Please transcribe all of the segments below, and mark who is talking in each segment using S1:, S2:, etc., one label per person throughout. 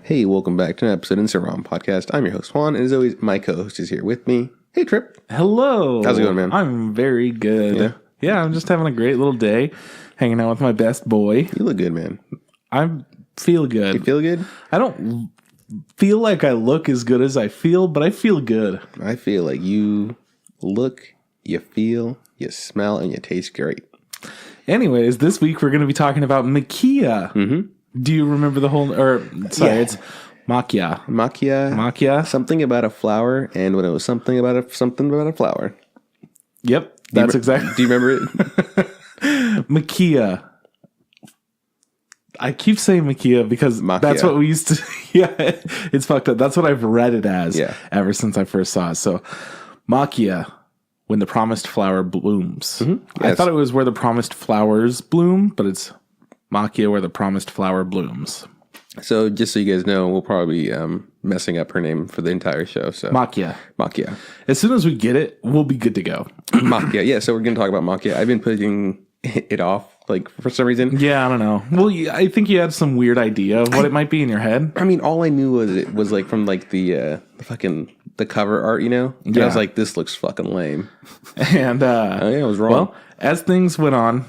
S1: Hey, welcome back to an episode in Ramen podcast. I'm your host, Juan, and as always, my co-host is here with me. Hey, Trip.
S2: Hello.
S1: How's it going, man?
S2: I'm very good. Yeah, I'm just having a great little day, hanging out with my best boy.
S1: You look good, man.
S2: I feel good.
S1: You feel good?
S2: I don't feel like I look as good as I feel, but I feel good.
S1: I feel like you look, you feel, you smell, and you taste great.
S2: Anyways, this week we're going to be talking about Maquia.
S1: Mm-hmm.
S2: Do you remember the whole, it's Maquia.
S1: Maquia. Something about a flower, and when it was something about a flower.
S2: Yep, that's exactly.
S1: Do you remember it?
S2: Maquia. I keep saying Maquia because that's what we used to. Yeah, it's fucked up. That's what I've read it as ever since I first saw it. So, Maquia, when the promised flower blooms. Mm-hmm. Yes. I thought it was where the promised flowers bloom, but it's Maquia, where the promised flower blooms.
S1: So, just so you guys know, we'll probably be messing up her name for the entire show. So,
S2: Maquia.
S1: As
S2: soon as we get it, we'll be good to go.
S1: Maquia. Yeah. So we're going to talk about Maquia. I've been putting it off, like, for some reason.
S2: Yeah, I don't know. Well, I think you had some weird idea of what it might be in your head.
S1: I mean, all I knew was it was like from like the cover art, you know. And I was like, this looks fucking lame.
S2: And
S1: I was wrong. Well,
S2: as things went on,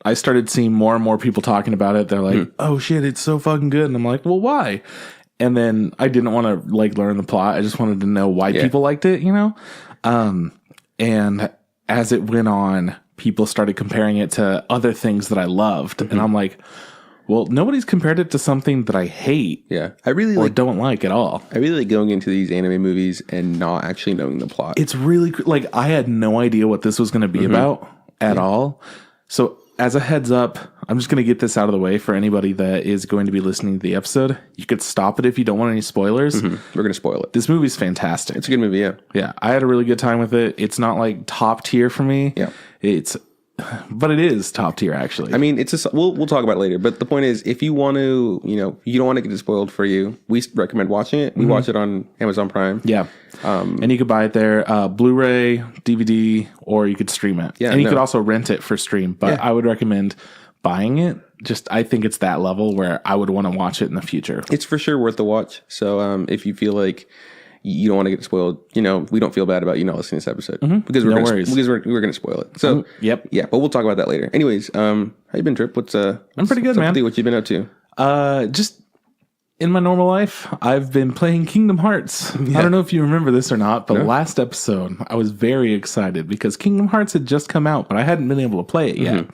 S2: I started seeing more and more people talking about it. They're like, "Oh shit, it's so fucking good," and I'm like, "Well, why?" And then I didn't want to like learn the plot. I just wanted to know why people liked it, you know. And as it went on, people started comparing it to other things that I loved, and I'm like, well, nobody's compared it to something that I hate.
S1: Yeah, I really
S2: don't like at all.
S1: I really like going into these anime movies and not actually knowing the plot.
S2: It's really like I had no idea what this was going to be about at all. So as a heads up, I'm just going to get this out of the way for anybody that is going to be listening to the episode. You could stop it if you don't want any spoilers.
S1: We're going to spoil it.
S2: This movie's fantastic.
S1: It's a good movie, yeah.
S2: Yeah, I had a really good time with it. It's not like top tier for me.
S1: Yeah.
S2: But it is top tier, actually.
S1: I mean, we'll talk about it later. But the point is, if you want to, you don't want to get it spoiled for you, we recommend watching it. We watch it on Amazon Prime.
S2: Yeah. And you could buy it there, Blu-ray, DVD, or you could stream it. Yeah, and you could also rent it for stream. But I would recommend buying it. I think it's that level where I would want to watch it in the future.
S1: It's for sure worth the watch. So if you feel like you don't want to get spoiled, we don't feel bad about you not listening to this episode because we're going to spoil it. So yeah, but we'll talk about that later. Anyways, how you been, Trip?
S2: I'm pretty good, man.
S1: What you been up to?
S2: Just in my normal life, I've been playing Kingdom Hearts. Yeah. I don't know if you remember this or not, but last episode I was very excited because Kingdom Hearts had just come out, but I hadn't been able to play it yet.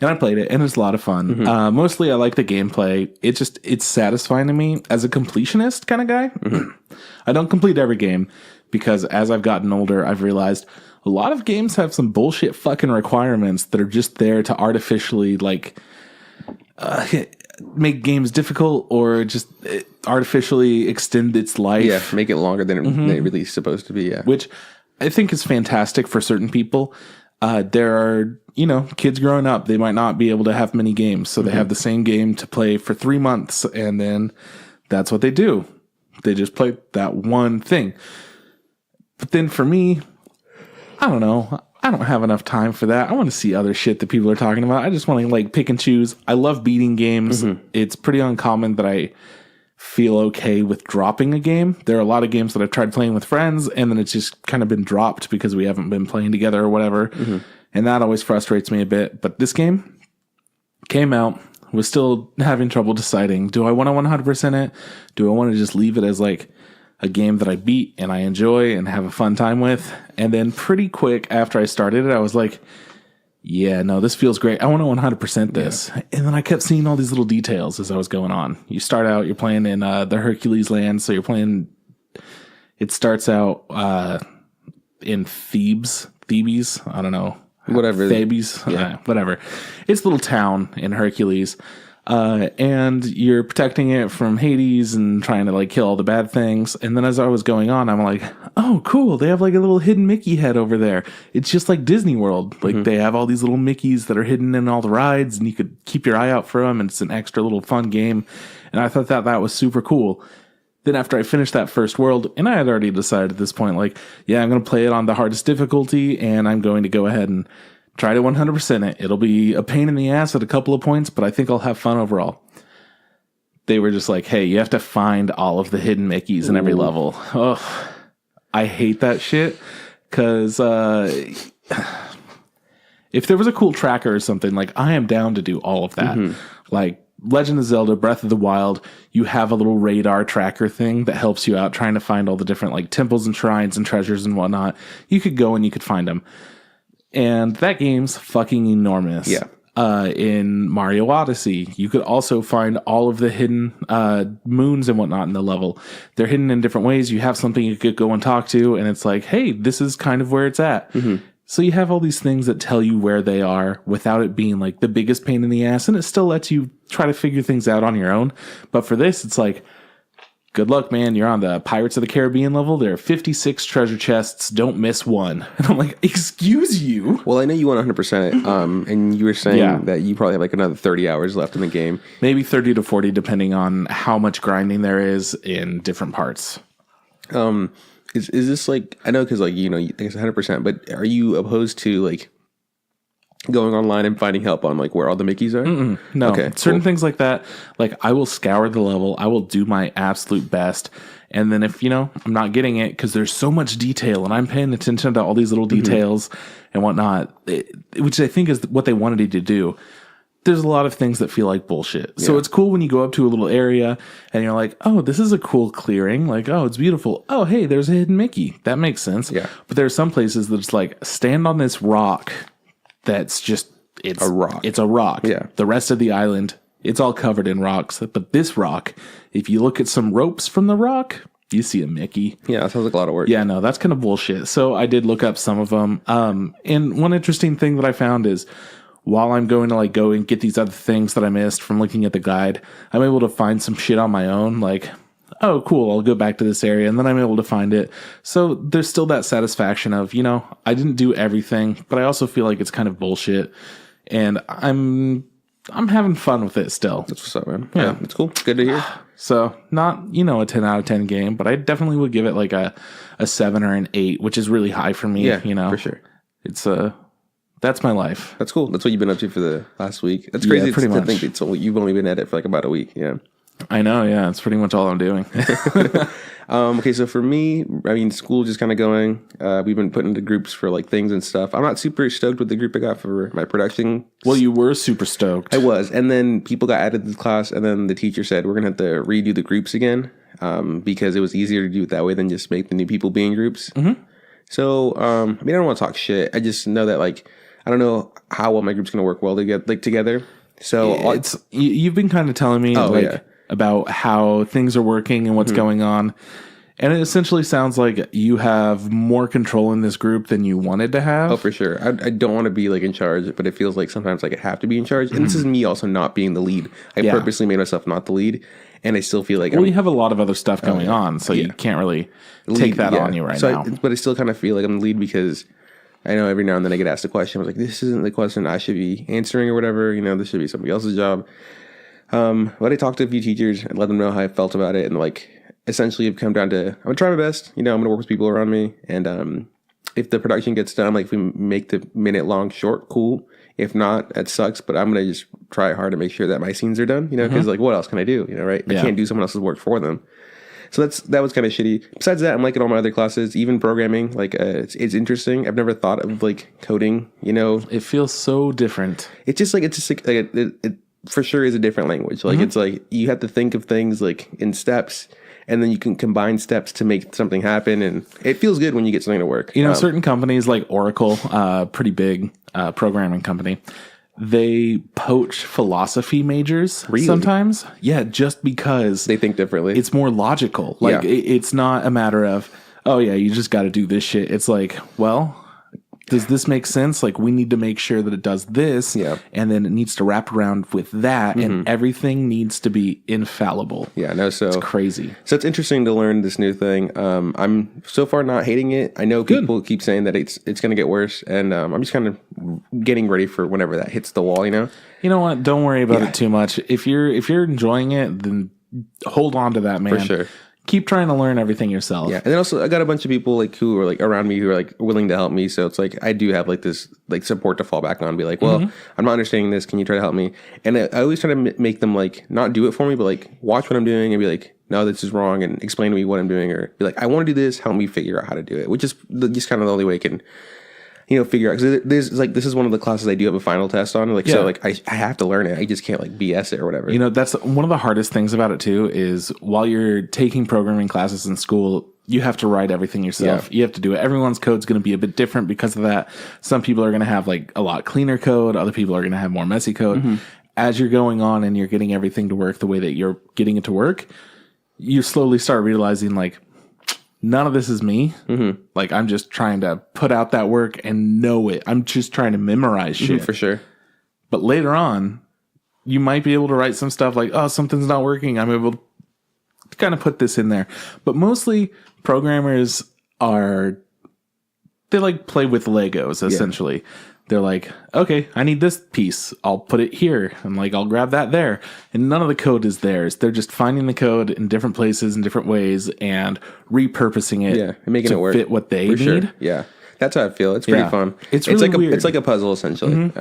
S2: And I played it, and it's a lot of fun. Mostly, I like the gameplay. It's satisfying to me as a completionist kind of guy. I don't complete every game because as I've gotten older, I've realized a lot of games have some bullshit fucking requirements that are just there to artificially make games difficult or just artificially extend its life.
S1: Yeah, make it longer than it really is supposed to be. Yeah,
S2: which I think is fantastic for certain people. There are, kids growing up, they might not be able to have many games. So they have the same game to play for 3 months. And then that's what they do. They just play that one thing. But then for me, I don't know. I don't have enough time for that. I want to see other shit that people are talking about. I just want to pick and choose. I love beating games. It's pretty uncommon that I feel okay with dropping a game. There are a lot of games that I've tried playing with friends and then it's just kind of been dropped because we haven't been playing together or whatever. And that always frustrates me a bit. But this game came out, was still having trouble deciding, do I want to 100% it? Do I want to just leave it as a game that I beat and I enjoy and have a fun time with? And then pretty quick after I started it, I was like, yeah, no, this feels great. I want to 100% this. Yeah. And then I kept seeing all these little details as I was going on. You start out, you're playing in the Hercules land. So it starts out in Thebes. I don't know.
S1: Whatever.
S2: Thebes. Whatever. It's a little town in Hercules. And you're protecting it from Hades and trying to kill all the bad things. And then as I was going on, I'm like, oh, cool. They have a little hidden Mickey head over there. It's just like Disney World. They have all these little Mickeys that are hidden in all the rides and you could keep your eye out for them. And it's an extra little fun game. And I thought that was super cool. Then after I finished that first world, and I had already decided at this point, I'm going to play it on the hardest difficulty and I'm going to go ahead and try to 100% it. It'll be a pain in the ass at a couple of points, but I think I'll have fun overall. they were just like, hey, you have to find all of the hidden Mickeys in every level. Oh, I hate that shit. Because if there was a cool tracker or something, like, I am down to do all of that. Like Legend of Zelda, Breath of the Wild, you have a little radar tracker thing that helps you out trying to find all the different like temples and shrines and treasures and whatnot. You could go and you could find them. And that game's fucking enormous.
S1: Yeah.
S2: In Mario Odyssey, you could also find all of the hidden moons and whatnot in the level. They're hidden in different ways. You have something you could go and talk to, and it's like, hey, this is kind of where it's at. So you have all these things that tell you where they are without it being like the biggest pain in the ass, and it still lets you try to figure things out on your own. But for this, it's like, good luck, man. You're on the Pirates of the Caribbean level. There are 56 treasure chests. Don't miss one. And I'm like, excuse you?
S1: Well, I know you want 100%. And you were saying that you probably have like another 30 hours left in the game.
S2: Maybe 30 to 40, depending on how much grinding there is in different parts.
S1: Is this like, I know because like, you know, I guess 100%, but are you opposed to like going online and finding help on like where all the Mickeys are?
S2: No. Okay, certain things like that, like I will scour the level, I will do my absolute best, and then if, you know, I'm not getting it because there's so much detail and I'm paying attention to all these little details and whatnot, which I think is what they wanted you to do. There's a lot of things that feel like bullshit. So it's cool when you go up to a little area and you're like, oh, this is a cool clearing. Like, oh, it's beautiful. Oh, hey, there's a hidden Mickey. That makes sense.
S1: Yeah.
S2: But there are some places that's like, stand on this rock that's just, it's
S1: a rock.
S2: It's a rock.
S1: Yeah.
S2: The rest of the island, it's all covered in rocks. But this rock, if you look at some ropes from the rock, you see a Mickey.
S1: Yeah, that sounds like a lot of work.
S2: Yeah, no, that's kind of bullshit. So I did look up some of them. And one interesting thing that I found is, while I'm going to like go and get these other things that I missed from looking at the guide, I'm able to find some shit on my own. Like, oh, cool, I'll go back to this area, and then I'm able to find it. So there's still that satisfaction of, you know, I didn't do everything, but I also feel like it's kind of bullshit, and I'm having fun with it still.
S1: That's what's up, man. Yeah, it's cool. Good to hear.
S2: So not, you know, a 10 out of 10 game, but I definitely would give it like a 7 or an 8, which is really high for me.
S1: Yeah,
S2: you know,
S1: for sure.
S2: It's that's my life.
S1: That's cool. That's what you've been up to for the last week. That's crazy.
S2: Yeah, pretty much.
S1: I think you've only been at it for like about a week. Yeah.
S2: I know. Yeah. It's pretty much all I'm doing.
S1: Okay. So for me, I mean, school just kind of going. We've been put into groups for like things and stuff. I'm not super stoked with the group I got for my production.
S2: Well, you were super stoked.
S1: I was. And then people got added to the class. And then the teacher said, we're going to have to redo the groups again because it was easier to do it that way than just make the new people be in groups. So, I mean, I don't want to talk shit. I just know that like, I don't know how well my group's going to work well together. So
S2: you've been kind of telling me about how things are working and what's going on. And it essentially sounds like you have more control in this group than you wanted to have.
S1: Oh, for sure. I don't want to be like in charge, but it feels like sometimes like I have to be in charge. And this is me also not being the lead. I purposely made myself not the lead. And I still feel like
S2: you have a lot of other stuff going on, so you can't really take that on you now.
S1: But I still kind of feel like I'm the lead because I know every now and then I get asked a question. I was like, this isn't the question I should be answering or whatever. You know, this should be somebody else's job. But I talked to a few teachers and let them know how I felt about it. And like, essentially I've come down to, I'm going to try my best. You know, I'm going to work with people around me. And if the production gets done, like if we make the minute long short, cool. If not, that sucks. But I'm going to just try hard to make sure that my scenes are done, you know, because like what else can I do? You know, right? I can't do someone else's work for them. So that was kind of shitty. Besides that, I'm liking all my other classes, even programming. Like it's interesting. I've never thought of like coding. You know,
S2: it feels so different.
S1: It's just like it for sure is a different language. Like it's like you have to think of things like in steps, and then you can combine steps to make something happen. And it feels good when you get something to work.
S2: You know, certain companies like Oracle, pretty big programming company. They poach philosophy majors sometimes. Yeah, just because
S1: they think differently.
S2: It's more logical. Like it's not a matter of, oh yeah, you just got to do this shit. It's like, well, does this make sense? Like we need to make sure that it does this, and then it needs to wrap around with that, and everything needs to be infallible.
S1: Yeah, no, so
S2: it's crazy.
S1: So it's interesting to learn this new thing. I'm so far not hating it. I know people keep saying that it's going to get worse, and I'm just kind of getting ready for whenever that hits the wall. You know.
S2: You know what? Don't worry about it too much. If you're enjoying it, then hold on to that, man.
S1: For sure.
S2: keep trying to learn everything yourself.
S1: Yeah, and then also I got a bunch of people like who are like around me who are like willing to help me. So it's like I do have like this like support to fall back on. Be like, well, I'm not understanding this. Can you try to help me? And I always try to make them like not do it for me, but like watch what I'm doing and be like, no, this is wrong, and explain to me what I'm doing, or be like, I want to do this. Help me figure out how to do it, which is just kind of the only way I can. Figure out, because there's like, this is one of the classes I do have a final test on. Like, so like I have to learn it. I just can't like BS it or whatever.
S2: That's one of the hardest things about it too, is while you're taking programming classes in school, you have to write everything yourself. Yeah. You have to do it. Everyone's code's going to be a bit different because of that. Some people are going to have like a lot cleaner code. Other people are going to have more messy code. As you're going on and you're getting everything to work the way that you're getting it to work, you slowly start realizing like, none of this is me. Like, I'm just trying to put out that work and know it. I'm just trying to memorize shit.
S1: For sure.
S2: But later on, you might be able to write some stuff like, oh, something's not working. I'm able to kind of put this in there. But mostly, programmers they like play with Legos, essentially. Yeah. They're like, okay, I need this piece. I'll put it here. And like, I'll grab that there. And none of the code is theirs. They're just finding the code in different places, in different ways, and repurposing it
S1: and making it work.
S2: Fit what they need.
S1: Sure. Yeah. That's how I feel. It's pretty fun.
S2: It's really
S1: like
S2: weird.
S1: It's like a puzzle, essentially.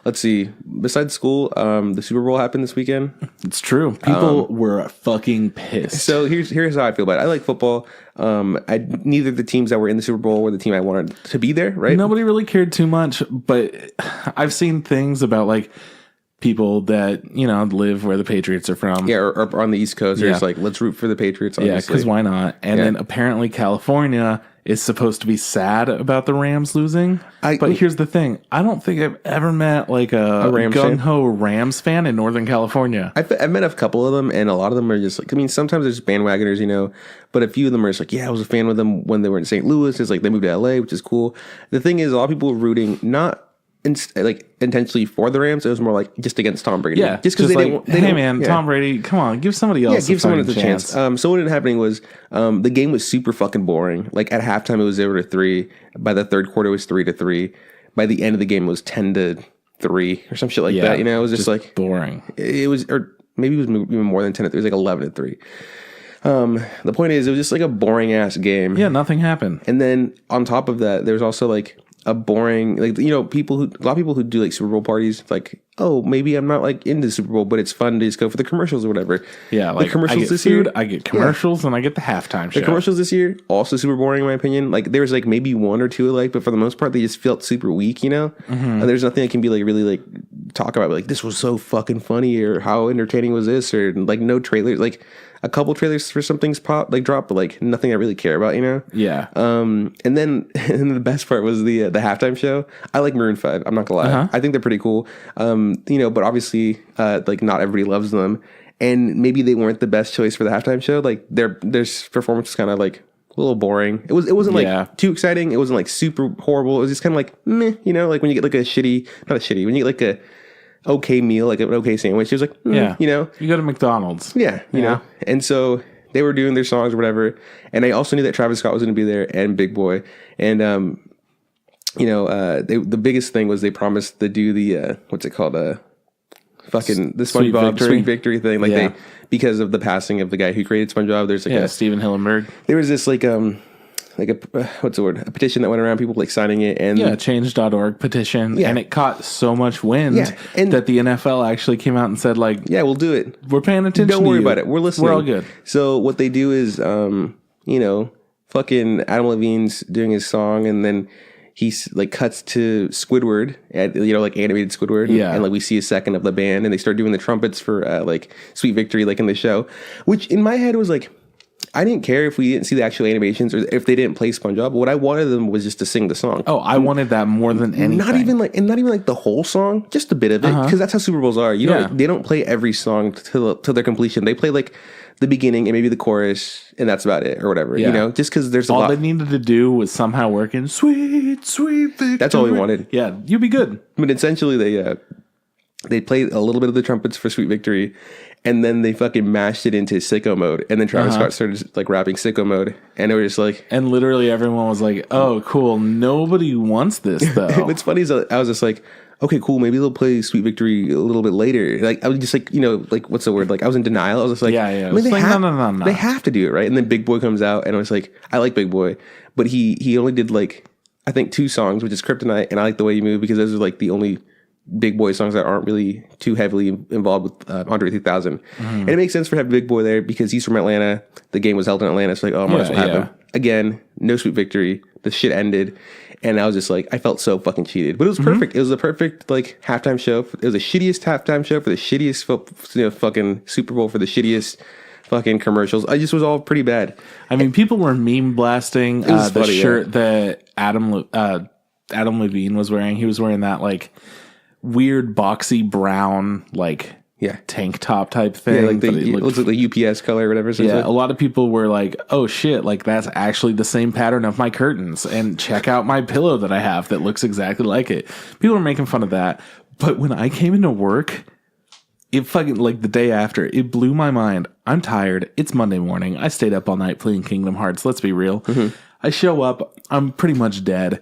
S1: Let's see. Besides school, the Super Bowl happened this weekend.
S2: It's true. People were fucking pissed.
S1: So here's how I feel about it. I like football. Neither of the teams that were in the Super Bowl were the team I wanted to be there, right?
S2: Nobody really cared too much, but I've seen things about like people that, live where the Patriots are from.
S1: Yeah, or on the East Coast. They're just like, let's root for the Patriots, obviously.
S2: Yeah, because why not? And then apparently California is supposed to be sad about the Rams losing. But here's the thing. I don't think I've ever met like a gung-ho Rams fan in Northern California.
S1: I've met a couple of them, and a lot of them are just like, sometimes there's bandwagoners, but a few of them are just like, yeah, I was a fan with them when they were in St. Louis. It's like they moved to LA, which is cool. The thing is, a lot of people were rooting not intentionally for the Rams. It was more like just against Tom Brady.
S2: Yeah,
S1: just because
S2: Tom Brady, come on, give somebody else.
S1: Yeah, give someone else a chance. So what ended up happening was the game was super fucking boring. Like at halftime it was 0-3. By the third quarter it was 3-3. By the end of the game it was 10-3 or some shit like that. It was just like
S2: boring.
S1: It was, or maybe it was even more than 10-3. It was like 11-3. The point is, it was just like a boring ass game.
S2: Yeah, nothing happened.
S1: And then on top of that, there's also like a boring, like, a lot of people who do like Super Bowl parties, like, oh, maybe I'm not like into the Super Bowl, but it's fun to just go for the commercials or whatever.
S2: Yeah, like
S1: the commercials
S2: I get
S1: this
S2: food,
S1: year,
S2: I get commercials, and I get the halftime show.
S1: The commercials this year also super boring in my opinion. Like there was like maybe one or two I like, but for the most part they just felt super weak, And there's nothing I can be like really like talk about, like this was so fucking funny or how entertaining was this, or like no trailers, like a couple trailers for something's dropped, but like nothing I really care about,
S2: Yeah.
S1: And then the best part was the halftime show. I like Maroon 5. I'm not gonna lie. I think they're pretty cool. But obviously, like not everybody loves them, and maybe they weren't the best choice for the halftime show. Like their performance was kind of like a little boring. It wasn't like too exciting. It wasn't like super horrible. It was just kind of like meh, like when you get like when you get like a okay meal, like an okay sandwich. It was like, you
S2: go to McDonald's.
S1: Yeah, you know. And so they were doing their songs or whatever. And I also knew that Travis Scott was going to be there and Big Boy. And, the biggest thing was they promised to do the, what's it called? The SpongeBob Sweet Victory thing. Like because of the passing of the guy who created SpongeBob, there's like
S2: Steven Hillenburg.
S1: There was this like a what's the word? A petition that went around, people like signing it, and
S2: change.org petition, and it caught so much wind that the NFL actually came out and said like, yeah,
S1: we'll do it.
S2: We're paying attention.
S1: Don't worry about it. We're listening.
S2: We're all good.
S1: So what they do is, fucking Adam Levine's doing his song, and then he's like cuts to Squidward, like animated Squidward, and like we see a second of the band, and they start doing the trumpets for like Sweet Victory, like in the show, which in my head was like, I didn't care if we didn't see the actual animations or if they didn't play SpongeBob. What I wanted them was just to sing the song.
S2: Oh, I wanted that more than anything.
S1: Not even like the whole song, just a bit of it, because that's how Super Bowls are. They don't play every song to their completion. They play like the beginning and maybe the chorus, and that's about it, or whatever. Just because there's
S2: all they needed to do was somehow work in sweet victory.
S1: That's all we wanted.
S2: Yeah, you'd be good.
S1: But essentially, they played a little bit of the trumpets for Sweet Victory, and then they fucking mashed it into sicko mode. And then Travis Scott started like rapping sicko mode. And it was just like...
S2: And literally everyone was like, oh, cool. Nobody wants this, though.
S1: What's funny is I was just like, okay, cool, maybe they'll play Sweet Victory a little bit later. Like I was just like, like what's the word? Like I was in denial. I was just like,
S2: yeah. I mean, no.
S1: They have to do it, right? And then Big Boy comes out, and I was like, I like Big Boy, but he only did like I think 2 songs, which is Kryptonite and I Like the Way You Move, because those are like the only Big Boy songs that aren't really too heavily involved with Andre 3000. And it makes sense for having Big Boy there because he's from Atlanta. The game was held in Atlanta. So like, oh, might as well have him. Again, no Sweet Victory. The shit ended. And I was just like, I felt so fucking cheated. But it was perfect. It was a perfect like halftime show. It was the shittiest halftime show for the shittiest fucking Super Bowl for the shittiest fucking commercials. I just was all pretty bad.
S2: I mean, people were meme blasting the shirt that Adam Levine was wearing. He was wearing that like weird boxy brown like tank top type thing.
S1: Yeah, like it looks like the UPS color or whatever. So
S2: yeah, a lot of people were like, oh shit, like that's actually the same pattern of my curtains, and check out my pillow that I have that looks exactly like it. People were making fun of that. But when I came into work, it fucking, like the day after, it blew my mind. I'm tired. It's Monday morning. I stayed up all night playing Kingdom Hearts. Let's be real. I show up. I'm pretty much dead.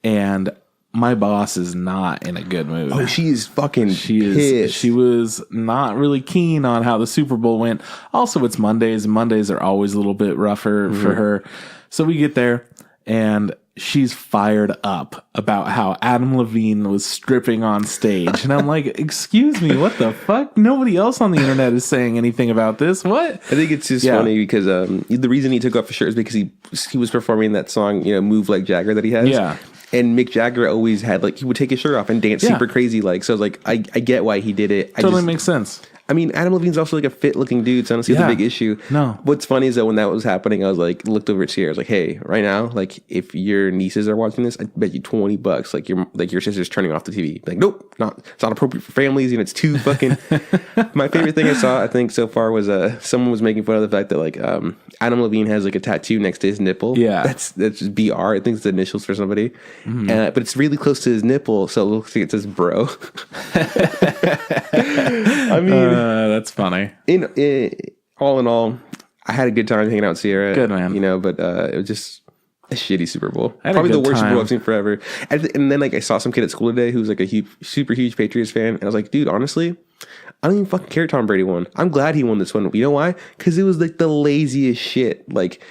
S2: And my boss is not in a good mood.
S1: Oh, she is fucking pissed.
S2: She was not really keen on how the Super Bowl went. Also, it's Mondays, and Mondays are always a little bit rougher for her. So we get there, and she's fired up about how Adam Levine was stripping on stage. And I'm like, excuse me, what the fuck? Nobody else on the internet is saying anything about this. What?
S1: I think it's just funny because the reason he took off his shirt is because he was performing that song, Move Like Jagger that he has.
S2: Yeah.
S1: And Mick Jagger always had, like, he would take his shirt off and dance super crazy, like, so I was like, I get why he did it.
S2: Totally makes sense.
S1: I mean, Adam Levine's also like a fit looking dude, so I don't see the big issue.
S2: No.
S1: What's funny is that when that was happening, I was like, looked over at Sierra, I was like, hey, right now, like, if your nieces are watching this, I bet you $20, like your sister's turning off the TV. Like, nope, it's not appropriate for families, it's too fucking. My favorite thing I saw, I think, so far was someone was making fun of the fact that like Adam Levine has like a tattoo next to his nipple.
S2: Yeah,
S1: that's just BR. I think it's the initials for somebody, but it's really close to his nipple, so it looks like it says bro. I mean.
S2: That's funny.
S1: All in all, I had a good time hanging out with Sierra.
S2: Good, man.
S1: But it was just a shitty Super Bowl. Probably the worst Super Bowl I've seen forever. And then like I saw some kid at school today who's like a super huge Patriots fan, and I was like, dude, honestly, I don't even fucking care Tom Brady won. I'm glad he won this one. You know why? Because it was like the laziest shit. Like,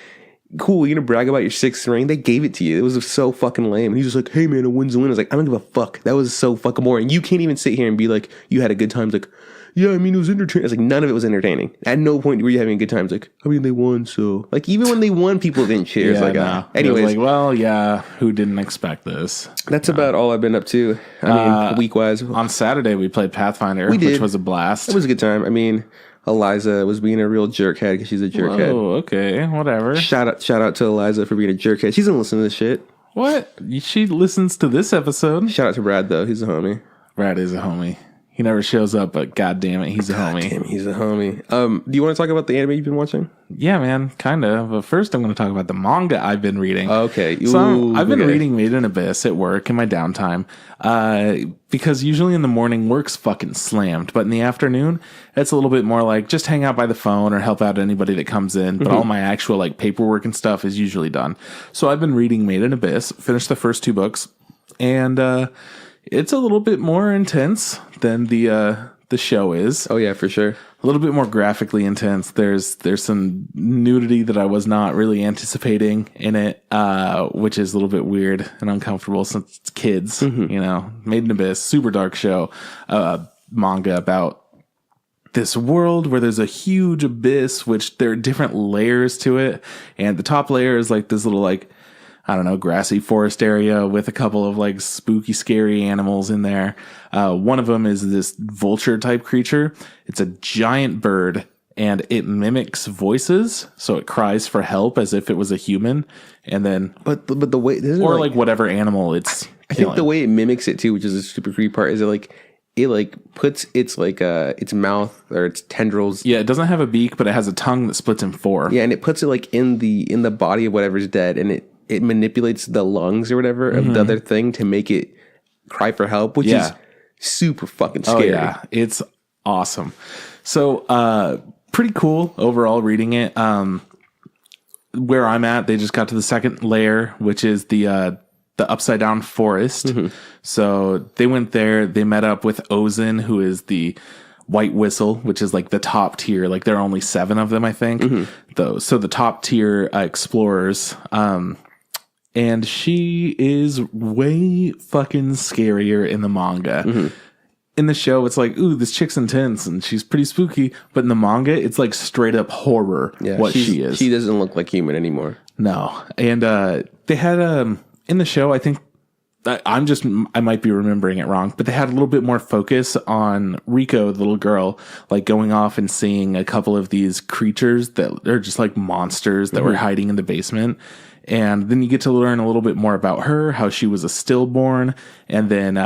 S1: cool, you're gonna brag about your 6th ring? They gave it to you. It was so fucking lame. And he's just like, hey man, a win's a win. I was like, I don't give a fuck. That was so fucking boring. You can't even sit here and be like, you had a good time. It's like, yeah, I mean, it was entertaining. It's like, none of it was entertaining. At no point were you having a good time. It's like, I mean, they won, so. Like, even when they won, people didn't cheer. It's like, anyways.
S2: Like, well, yeah, who didn't expect this?
S1: That's about all I've been up to. I mean, week-wise.
S2: On Saturday, we played Pathfinder, which was a blast.
S1: It was a good time. I mean, Eliza was being a real jerkhead because she's a jerkhead.
S2: Oh, okay, whatever.
S1: Shout out to Eliza for being a jerkhead. She doesn't listen to this shit.
S2: What? She listens to this episode.
S1: Shout out to Brad, though. He's a homie.
S2: Brad is a homie. He never shows up, but god damn it, he's a homie.
S1: Damn, he's a homie. Do you want to talk about the anime you've been watching?
S2: Yeah, man, kind of. But first, I'm going to talk about the manga I've been reading.
S1: Okay.
S2: So I've been reading Made in Abyss at work in my downtime. Because usually in the morning, work's fucking slammed. But in the afternoon, it's a little bit more like just hang out by the phone or help out anybody that comes in. But all my actual like paperwork and stuff is usually done. So I've been reading Made in Abyss, finished the first 2 books, and it's a little bit more intense than the show is.
S1: Oh yeah, for sure.
S2: A little bit more graphically intense. There's some nudity that I was not really anticipating in it, which is a little bit weird and uncomfortable since it's kids. Made in Abyss, super dark show, manga about this world where there's a huge abyss, which there are different layers to it, and the top layer is like this little like, I don't know, grassy forest area with a couple of like spooky, scary animals in there. One of them is this vulture type creature. It's a giant bird and it mimics voices. So it cries for help as if it was a human. And then,
S1: but the way,
S2: or like whatever animal it's
S1: I think the way it mimics it too, which is a super creepy part, is it puts its its mouth or its tendrils.
S2: Yeah, it doesn't have a beak, but it has a tongue that splits in 4.
S1: Yeah, and it puts it like in the body of whatever's dead, and it manipulates the lungs or whatever of the other thing to make it cry for help, which is super fucking scary.
S2: Oh, yeah. It's awesome. So, pretty cool overall reading it. Where I'm at, they just got to the 2nd layer, which is the the Upside Down Forest. So they went there. They met up with Ozin, who is the White Whistle, which is like the top tier. Like there are only 7 of them, I think. So the top tier explorers. And she is way fucking scarier in the manga. In the show, it's like, ooh, this chick's intense and she's pretty spooky. But in the manga, it's like straight up horror. What she is.
S1: She doesn't look like human anymore.
S2: No. And they had in the show, I think I might be remembering it wrong, but they had a little bit more focus on Riko, the little girl, like going off and seeing a couple of these creatures that are just like monsters that were hiding in the basement. And then you get to learn a little bit more about her, how she was a stillborn, and then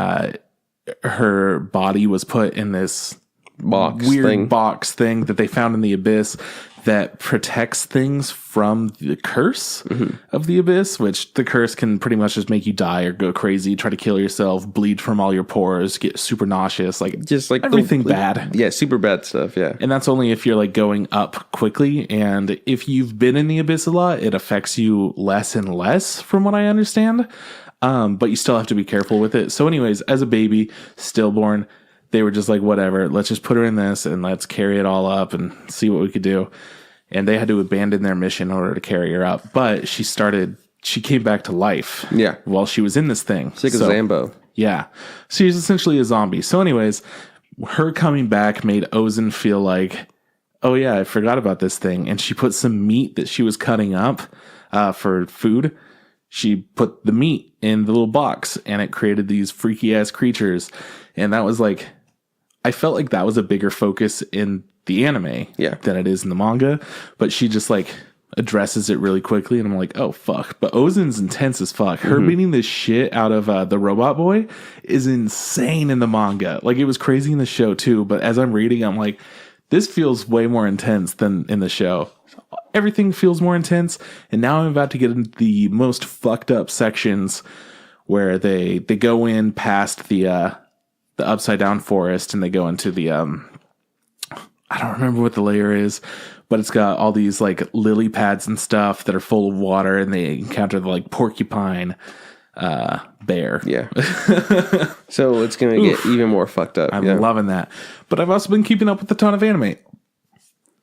S2: her body was put in this weird box thing that they found in the abyss that protects things from the curse of the abyss, which the curse can pretty much just make you die or go crazy, try to kill yourself, bleed from all your pores, get super nauseous, just like everything bad.
S1: Yeah, super bad stuff, yeah.
S2: And that's only if you're like going up quickly, and if you've been in the abyss a lot, it affects you less and less from what I understand. But you still have to be careful with it. So anyways, as a baby, stillborn, they were just like, whatever, let's just put her in this and let's carry it all up and see what we could do. And they had to abandon their mission in order to carry her up. But she came back to life.
S1: Yeah.
S2: While she was in this thing.
S1: It's like a Zambo.
S2: Yeah. She's essentially a zombie. So anyways, her coming back made Ozin feel like, oh yeah, I forgot about this thing. And she put some meat that she was cutting up for food. She put the meat in the little box and it created these freaky ass creatures. And that was like, I felt like that was a bigger focus in the anime than it is in the manga, but she just like addresses it really quickly. And I'm like, oh fuck. But Ozin's intense as fuck. Her beating the shit out of the robot boy is insane in the manga. Like it was crazy in the show too. But as I'm reading, I'm like, this feels way more intense than in the show. Everything feels more intense. And now I'm about to get into the most fucked up sections where they go in past the Upside Down Forest and they go into the, I don't remember what the layer is, but it's got all these like lily pads and stuff that are full of water, and they encounter the like porcupine bear. Yeah.
S1: So it's going to get even more fucked up.
S2: I'm loving that. But I've also been keeping up with a ton of anime.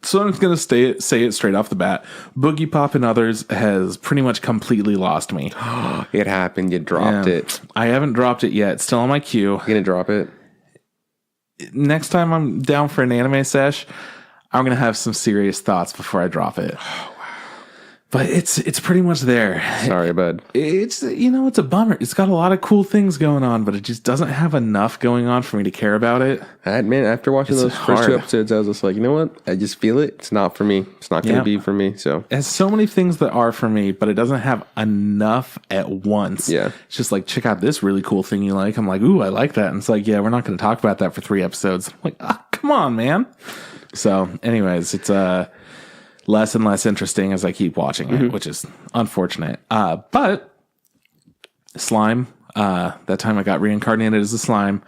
S2: So I'm just going to say it straight off the bat. Boogie Pop and Others has pretty much completely lost me.
S1: It happened. You dropped it.
S2: I haven't dropped it yet. It's still on my queue.
S1: You going to drop it?
S2: Next time I'm down for an anime sesh, I'm going to have some serious thoughts before I drop it. Oh, wow. But it's pretty much there.
S1: Sorry, bud.
S2: It's it's a bummer. It's got a lot of cool things going on, but it just doesn't have enough going on for me to care about it.
S1: Man, after watching those first 2 episodes, I was just like, you know what? I just feel it. It's not for me. It's not going to be for me. So
S2: it has so many things that are for me, but it doesn't have enough at once.
S1: Yeah.
S2: It's just like, check out this really cool thing you like. I'm like, ooh, I like that. And it's like, yeah, we're not going to talk about that for 3 episodes. I'm like, oh, come on, man. So anyways, it's less and less interesting as I keep watching it, which is unfortunate. But slime, that time I got reincarnated as a slime.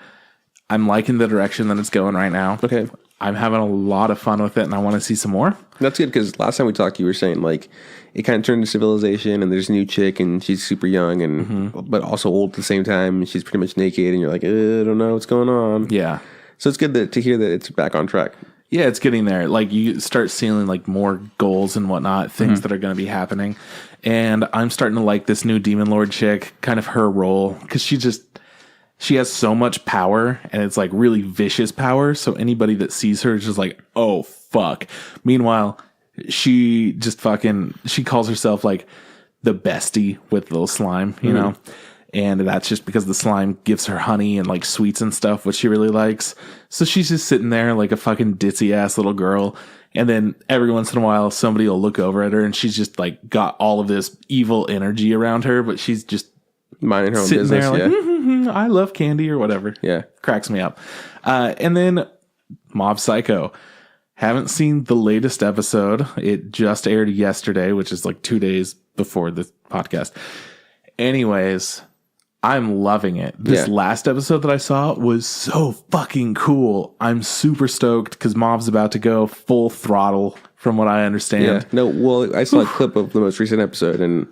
S2: I'm liking the direction that it's going right now.
S1: Okay.
S2: I'm having a lot of fun with it, and I want to see some more.
S1: That's good, because last time we talked, you were saying like it kind of turned to civilization, and there's a new chick, and she's super young, and but also old at the same time, and she's pretty much naked, and you're like, I don't know what's going on.
S2: Yeah.
S1: So it's good to hear that it's back on track.
S2: Yeah, it's getting there. Like you start seeing like more goals and whatnot, things that are going to be happening. And I'm starting to like this new Demon Lord chick, kind of her role, because she has so much power, and it's like really vicious power. So anybody that sees her is just like, oh, fuck. Meanwhile, she calls herself like the bestie with little slime, you know? And that's just because the slime gives her honey and like sweets and stuff, which she really likes. So she's just sitting there like a fucking ditzy ass little girl. And then every once in a while, somebody will look over at her, and she's just like got all of this evil energy around her, but she's just
S1: minding her own business. There like,
S2: I love candy or whatever.
S1: Yeah.
S2: Cracks me up. And then Mob Psycho. Haven't seen the latest episode. It just aired yesterday, which is like 2 days before the podcast. Anyways, I'm loving it. This last episode that I saw was so fucking cool. I'm super stoked because Mob's about to go full throttle from what I understand.
S1: Yeah. No, well, I saw a clip of the most recent episode, and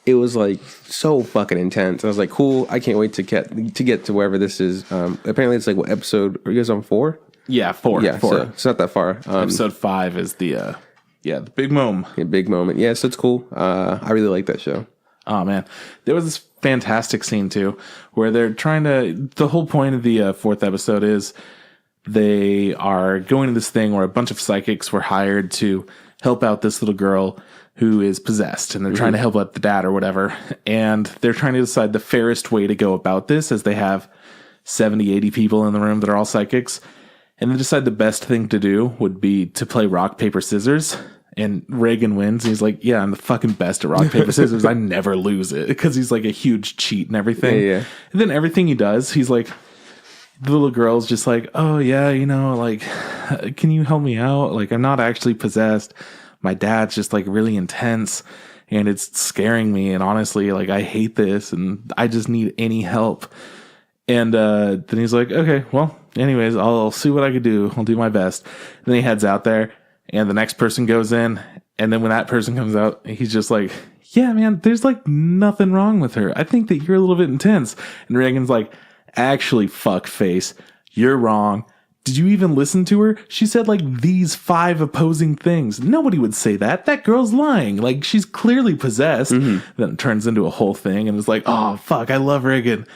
S1: it was like so fucking intense. I was like, cool. I can't wait to get to wherever this is. Apparently, it's like what episode? Are you guys on 4?
S2: Yeah, 4.
S1: Yeah, 4. So it's not that far.
S2: Episode 5 is the big moment.
S1: Yeah, big moment. Yeah, so it's cool. I really like that show.
S2: Oh man, there was this fantastic scene too, where they're trying to. The whole point of the 4th episode is they are going to this thing where a bunch of psychics were hired to help out this little girl who is possessed, and they're trying to help out the dad or whatever, and they're trying to decide the fairest way to go about this, as they have 70, 80 people in the room that are all psychics. And they decide the best thing to do would be to play rock, paper, scissors. And Reagan wins. And he's like, yeah, I'm the fucking best at rock, paper, scissors. I never lose it. Because he's like a huge cheat and everything.
S1: Yeah.
S2: And then everything he does, he's like, the little girl's just like, oh, yeah, like, can you help me out? Like, I'm not actually possessed. My dad's just like really intense. And it's scaring me. And honestly, like, I hate this. And I just need any help. And then he's like, okay, well, anyways, I'll see what I could do. I'll do my best. And then he heads out there, and the next person goes in. And then when that person comes out, he's just like, yeah, man, there's like nothing wrong with her. I think that you're a little bit intense. And Reagan's like, actually, fuckface, you're wrong. Did you even listen to her? She said like these 5 opposing things. Nobody would say that. That girl's lying. Like, she's clearly possessed. Then it turns into a whole thing, and it's like, oh, fuck, I love Reagan.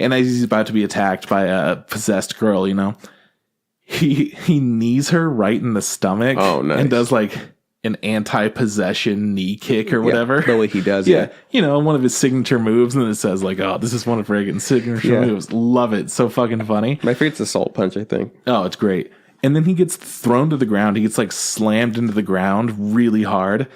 S2: And as he's about to be attacked by a possessed girl, he knees her right in the stomach.
S1: Oh, nice.
S2: And does like an anti-possession knee kick or whatever.
S1: The way he does,
S2: yeah. One of his signature moves, and it says like, oh, this is one of Reagan's signature moves. Love it. So fucking funny.
S1: My favorite's the salt punch, I think.
S2: Oh, it's great. And then he gets thrown to the ground. He gets like slammed into the ground really hard,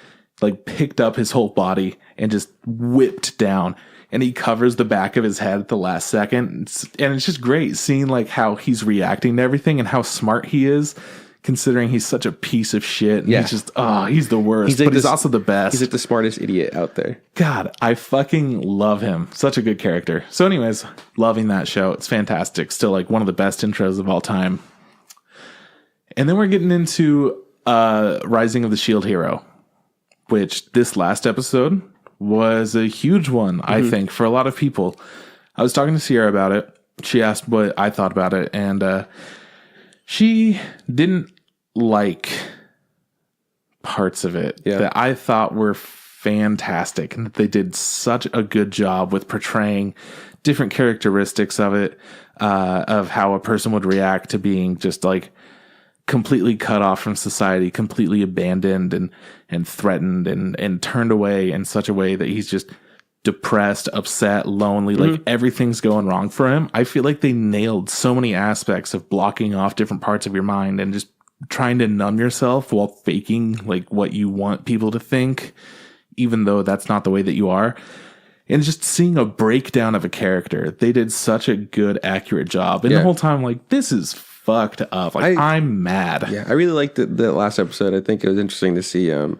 S2: like picked up his whole body and just whipped down. And he covers the back of his head at the last second. And it's just great seeing like how he's reacting to everything and how smart he is, considering he's such a piece of shit. And he's just, he's the worst. He's also the best.
S1: He's like the smartest idiot out there.
S2: God, I fucking love him. Such a good character. So anyways, loving that show. It's fantastic. Still like one of the best intros of all time. And then we're getting into Rising of the Shield Hero, which this last episode was a huge one, I think, for a lot of people. I was talking to Sierra about it. She asked what I thought about it, and she didn't like parts of it that I thought were fantastic, and that they did such a good job with portraying different characteristics of it, of how a person would react to being just like completely cut off from society, completely abandoned and threatened and turned away in such a way that he's just depressed, upset, lonely, like everything's going wrong for him. I feel like they nailed so many aspects of blocking off different parts of your mind and just trying to numb yourself while faking like what you want people to think, even though that's not the way that you are. And just seeing a breakdown of a character, they did such a good, accurate job. And the whole time, like, this is fucked up. Like, I'm mad.
S1: Yeah, I really liked the last episode. I think it was interesting to see, our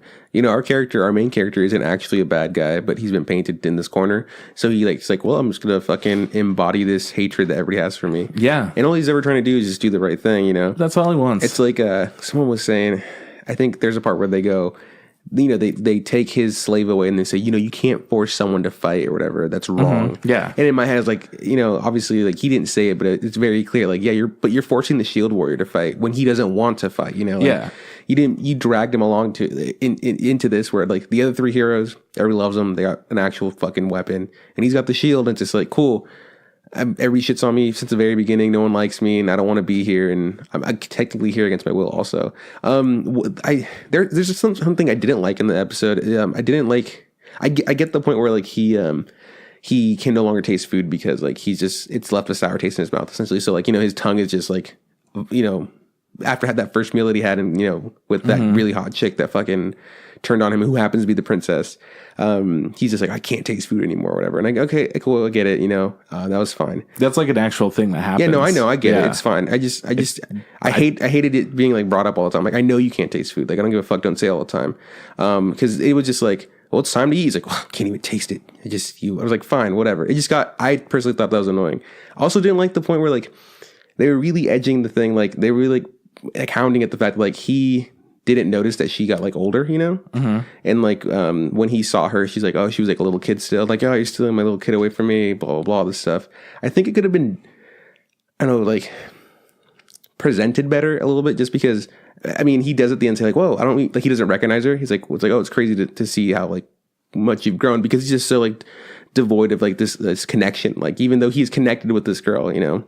S1: main character isn't actually a bad guy, but he's been painted in this corner. So he's like, well, I'm just going to fucking embody this hatred that everybody has for me.
S2: Yeah.
S1: And all he's ever trying to do is just do the right thing,
S2: That's all he wants.
S1: It's like, someone was saying, I think there's a part where they go, they take his slave away and they say, you can't force someone to fight or whatever. That's wrong.
S2: Yeah.
S1: And in my head, it's like, obviously, like, he didn't say it, but it's very clear. Like, you're forcing the shield warrior to fight when he doesn't want to fight, Like, you dragged him along into this where, like, the other 3 heroes, everybody loves them. They got an actual fucking weapon. And he's got the shield, and it's just like, cool. Everybody shits on me since the very beginning. No one likes me, and I don't want to be here. And I'm technically here against my will. Also, there's just something I didn't like in the episode. I didn't like. I get the point where like he can no longer taste food because like it's left a sour taste in his mouth essentially. So like his tongue is just like after had that first meal that he had and with that really hot chick that fucking turned on him who happens to be the princess. He's just like, I can't taste food anymore or whatever. And I go, okay, cool, I get it. That was fine.
S2: That's like an actual thing that happens.
S1: Yeah, no, I know. I get it. It's fine. I hated it being like brought up all the time. Like, I know you can't taste food. Like, I don't give a fuck. Don't say it all the time. Cause it was just like, well, it's time to eat. He's like, well, I can't even taste it. I was like, fine, whatever. I personally thought that was annoying. I also didn't like the point where like, they were really edging the thing. Like they were really like hounding at the fact that like he didn't notice that she got like older, you know? And like when he saw her, she's like, oh, she was like a little kid still. Like, oh, you're stealing my little kid away from me, blah, blah, blah, all this stuff. I think it could have been, I don't know, like presented better a little bit, just because, I mean, he does at the end say like, whoa, I don't, like he doesn't recognize her. He's like, it's like, oh, it's crazy to see how like much you've grown, because he's just so like devoid of like this connection. Like, even though he's connected with this girl, you know,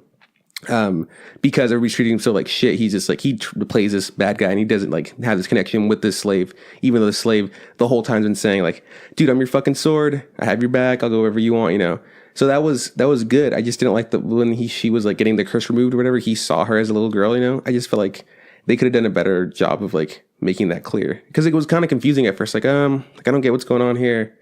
S1: because everybody's treating him so like shit, he's just like, he plays this bad guy, and he doesn't like have this connection with this slave, even though the slave the whole time's been saying like, dude, I'm your fucking sword, I have your back, I'll go wherever you want, you know. So that was good. I just didn't like when she was like getting the curse removed or whatever, he saw her as a little girl, you know. I just felt like they could have done a better job of like making that clear, because it was kind of confusing at first, like I don't get what's going on here.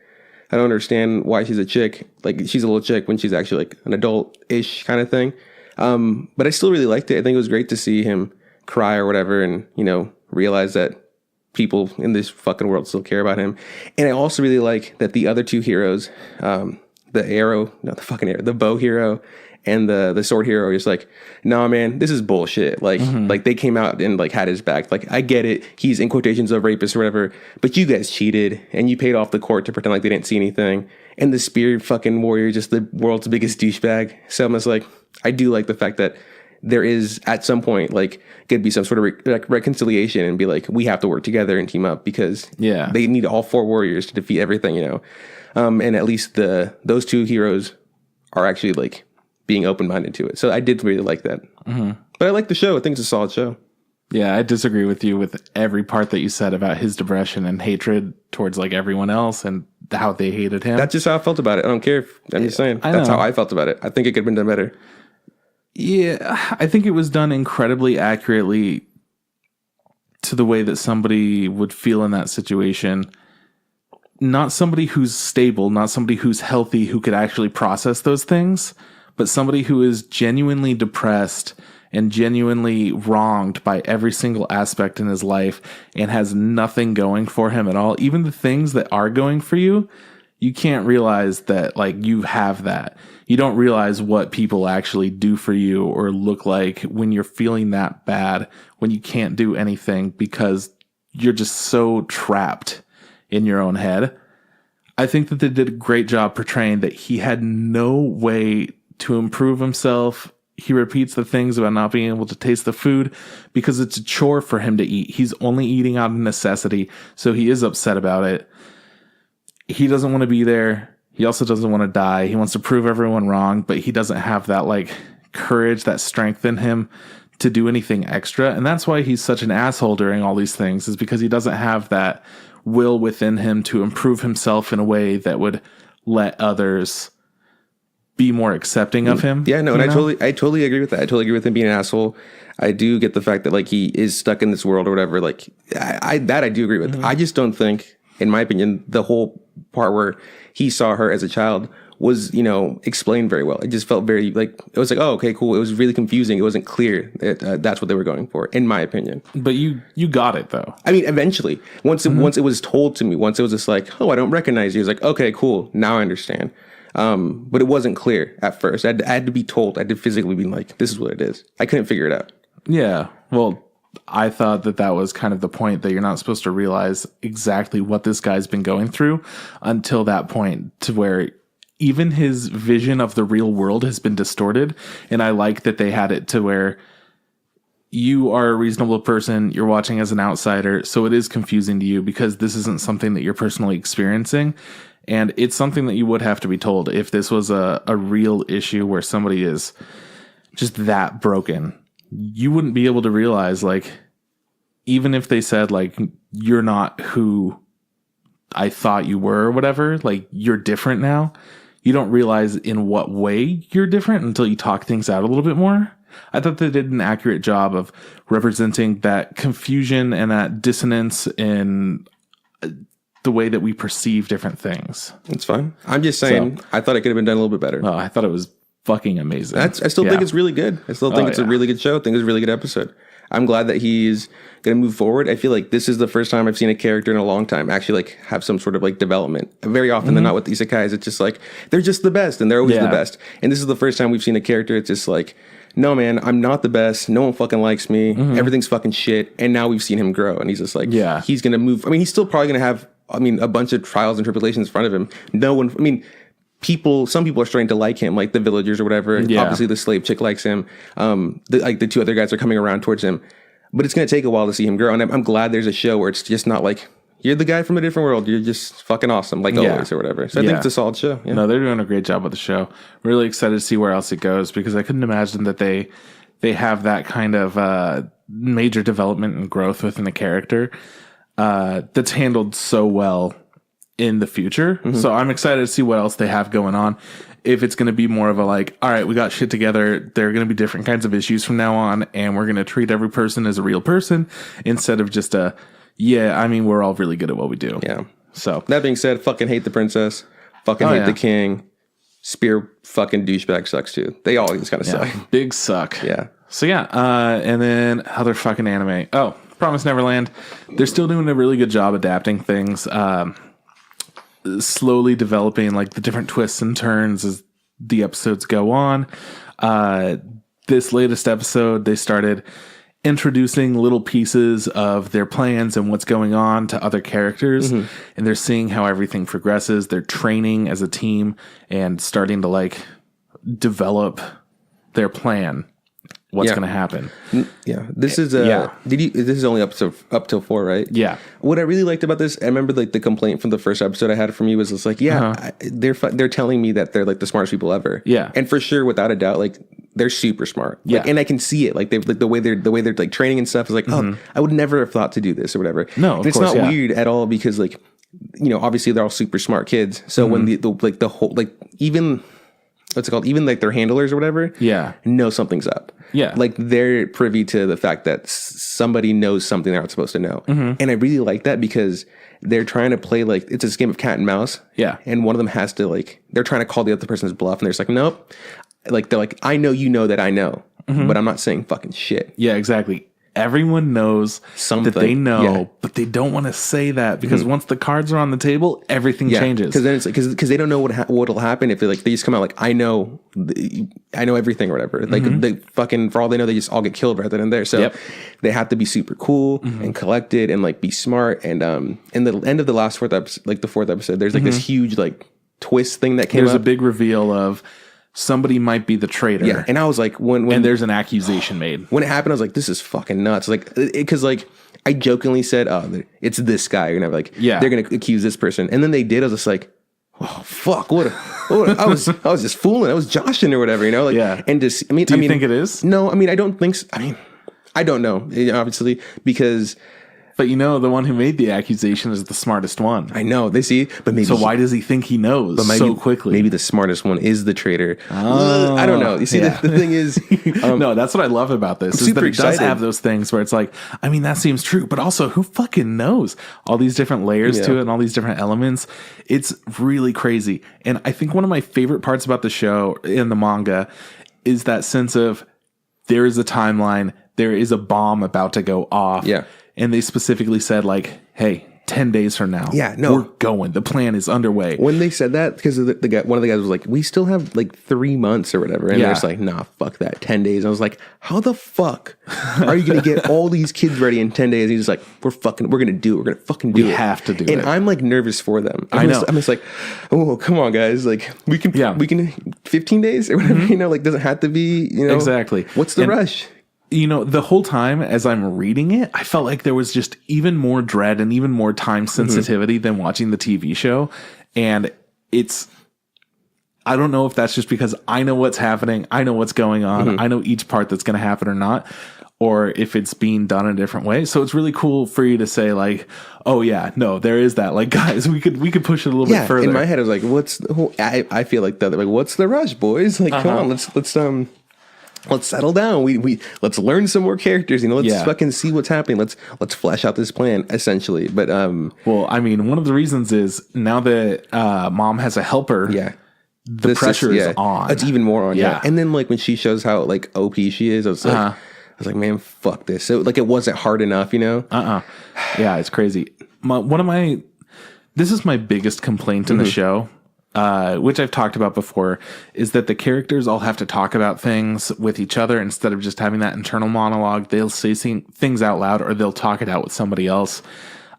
S1: I don't understand why she's a chick, like she's a little chick when she's actually like an adult-ish kind of thing. But I still really liked it. I think it was great to see him cry or whatever, and, you know, realize that people in this fucking world still care about him. And I also really like that the other two heroes, the bow hero and the sword hero, are just like, nah, man, this is bullshit. Like, like they came out and like had his back. Like, I get it, he's in quotations a rapist or whatever, but you guys cheated and you paid off the court to pretend like they didn't see anything. And the spear fucking warrior, just the world's biggest douchebag. So I'm just like, I do like the fact that there is at some point like could be some sort of reconciliation, and be like, we have to work together and team up, because they need all four warriors to defeat everything, you know. And at least those two heroes are actually like being open-minded to it. So I did really like that. But I like the show. I think it's a solid show.
S2: Yeah, I disagree with you with every part that you said about his depression and hatred towards like everyone else and how they hated him.
S1: That's just how I felt about it. I don't care. I'm just saying. That's how I felt about it. I think it could have been done better.
S2: Yeah, I think it was done incredibly accurately to the way that somebody would feel in that situation. Not somebody who's stable, not somebody who's healthy, who could actually process those things, but somebody who is genuinely depressed and genuinely wronged by every single aspect in his life and has nothing going for him at all. Even the things that are going for you, you can't realize that like you have that. You don't realize what people actually do for you or look like when you're feeling that bad, when you can't do anything because you're just so trapped in your own head. I think that they did a great job portraying that he had no way to improve himself. He repeats the things about not being able to taste the food because it's a chore for him to eat. He's only eating out of necessity, so he is upset about it. He doesn't want to be there. He also doesn't want to die. He wants to prove everyone wrong, but he doesn't have that like courage, that strength in him to do anything extra. And that's why he's such an asshole during all these things, is because he doesn't have that will within him to improve himself in a way that would let others be more accepting of him.
S1: Yeah, no, and I totally agree with that. I totally agree with him being an asshole. I do get the fact that like he is stuck in this world or whatever. Like I do agree with. I just don't think, in my opinion, the whole part where he saw her as a child was, you know, explained very well. It just felt very like, it was like, oh, okay, cool. It was really confusing. It wasn't clear that that's what they were going for, in my opinion.
S2: But you got it though.
S1: I mean, eventually, once it was told to me, once it was just like, oh, I don't recognize you. It was like, okay, cool. Now I understand. But it wasn't clear at first. I had to be told. I had to physically be like, this is what it is. I couldn't figure it out.
S2: Yeah. Well, I thought that was kind of the point, that you're not supposed to realize exactly what this guy's been going through until that point, to where even his vision of the real world has been distorted. And I like that they had it to where you are a reasonable person, you're watching as an outsider, so it is confusing to you because this isn't something that you're personally experiencing. And it's something that you would have to be told if this was a real issue where somebody is just that broken. You wouldn't be able to realize, like, even if they said, like, you're not who I thought you were or whatever, like, you're different now. You don't realize in what way you're different until you talk things out a little bit more. I thought they did an accurate job of representing that confusion and that dissonance in the way that we perceive different things.
S1: It's fine. I'm just saying, I thought it could have been done a little bit better.
S2: Oh, I thought it was fucking amazing.
S1: I still think it's really good. I still think it's a really good show. I think it's a really good episode. I'm glad that he's going to move forward. I feel like this is the first time I've seen a character in a long time actually like have some sort of like development. Very often than not with isekais, it's just like, they're just the best and they're always the best. And this is the first time we've seen a character. It's just like, no, man, I'm not the best. No one fucking likes me. Everything's fucking shit. And now we've seen him grow, and he's just like, he's going to move. I mean, he's still probably going to have, a bunch of trials and tribulations in front of him. No one, some people are starting to like him, like the villagers or whatever. Yeah. Obviously, the slave chick likes him. The two other guys are coming around towards him. But it's going to take a while to see him grow. And I'm glad there's a show where it's just not like, you're the guy from a different world. You're just fucking awesome, like always or whatever. So I think it's a solid show. Yeah.
S2: No, they're doing a great job with the show. Really excited to see where else it goes, because I couldn't imagine that they have that kind of major development and growth within a character that's handled so well in the future. So I'm excited to see what else they have going on. If it's going to be more of a like, all right, we got shit together. There are going to be different kinds of issues from now on, and we're going to treat every person as a real person instead of just a, we're all really good at what we do.
S1: Yeah. So that being said, fucking hate the princess. Fucking hate the king. Spear fucking douchebag sucks too. They always gotta suck.
S2: Big suck.
S1: Yeah.
S2: So and then other fucking anime. Oh, Promised Neverland. They're still doing a really good job adapting things. Slowly developing like the different twists and turns as the episodes go on. This latest episode, they started introducing little pieces of their plans and what's going on to other characters, and they're seeing how everything progresses. They're training as a team and starting to like develop their plan. What's going to happen?
S1: Yeah, this is this is only up till 4, right?
S2: Yeah.
S1: What I really liked about this, I remember like the complaint from the first episode I had from you was just like, they're telling me that they're like the smartest people ever.
S2: Yeah,
S1: and for sure, without a doubt, like they're super smart.
S2: Yeah,
S1: like, and I can see it. Like they've like the way they're like training and stuff is like, oh, I would never have thought to do this or whatever.
S2: No,
S1: and it's not weird at all because like, obviously they're all super smart kids. So when the whole like even. What's it called? Even like their handlers or whatever.
S2: Yeah.
S1: Know something's up.
S2: Yeah.
S1: Like they're privy to the fact that somebody knows something they're not supposed to know. And I really like that because they're trying to play like it's a game of cat and mouse.
S2: Yeah.
S1: And one of them has to like, they're trying to call the other person's bluff and they're just like, nope. Like they're like, I know you know that I know, but I'm not saying fucking shit.
S2: Yeah, exactly. Everyone knows something that they know, but they don't want to say that because once the cards are on the table, everything changes.
S1: Because then it's like, because they don't know what'll happen if they just come out like I know everything or whatever. Like they fucking for all they know, they just all get killed right then and there. So they have to be super cool and collected and like be smart. And in the end of the last fourth episode, there's like this huge like twist thing that came.
S2: There's
S1: up.
S2: A big reveal of. Somebody might be the traitor.
S1: Yeah, and I was like, when
S2: there's an accusation made.
S1: When it happened, I was like, this is fucking nuts. Like, because like I jokingly said, oh, it's this guy. You're gonna like, they're gonna accuse this person, and then they did. I was just like, oh fuck, what I was just fooling. I was joshing or whatever, like, and just, do you
S2: think it is?
S1: No, I don't think so. I don't know, obviously, because.
S2: But the one who made the accusation is the smartest one.
S1: I know. They see, but maybe.
S2: So why does he think he knows so quickly?
S1: Maybe the smartest one is the traitor. I don't know. You see, the thing is,
S2: no, that's what I love about this. Is that it does have those things where it's like, that seems true, but also who fucking knows? All these different layers to it and all these different elements. It's really crazy. And I think one of my favorite parts about the show in the manga is that sense of there is a timeline, there is a bomb about to go off.
S1: Yeah.
S2: And they specifically said, like, hey, 10 days from now, we're going. The plan is underway.
S1: When they said that, because the guy, one of the guys was like, we still have like 3 months or whatever. And they're just like, nah, fuck that, 10 days. And I was like, how the fuck are you going to get all these kids ready in 10 days? And he's like, we're going to do it. We're going to fucking do it.
S2: We have to do it.
S1: And I'm like nervous for them. I'm just like, oh, come on, guys. Like, we can 15 days or whatever, like, doesn't have to be,
S2: Exactly.
S1: What's the rush?
S2: The whole time as I'm reading it, I felt like there was just even more dread and even more time sensitivity than watching the TV show. And I don't know if that's just because I know what's happening. I know what's going on. I know each part that's going to happen or not, or if it's being done in a different way. So it's really cool for you to say like, oh yeah, no, there is that. Like, guys, we could push it a little bit further.
S1: In my head, I was like, what's the whole, I feel like that. Like, what's the rush, boys? Like, come on, let's settle down. We let's learn some more characters. Let's fucking see what's happening. Let's flesh out this plan essentially. But
S2: well, one of the reasons is now that mom has a helper.
S1: Yeah,
S2: the pressure is on.
S1: It's even more on. Yeah, and then like when she shows how like OP she is, I was like, man, fuck this. So like it wasn't hard enough,
S2: Yeah, it's crazy. This is my biggest complaint in the show. which I've talked about before, is that the characters all have to talk about things with each other instead of just having that internal monologue. They'll say things out loud, or they'll talk it out with somebody else,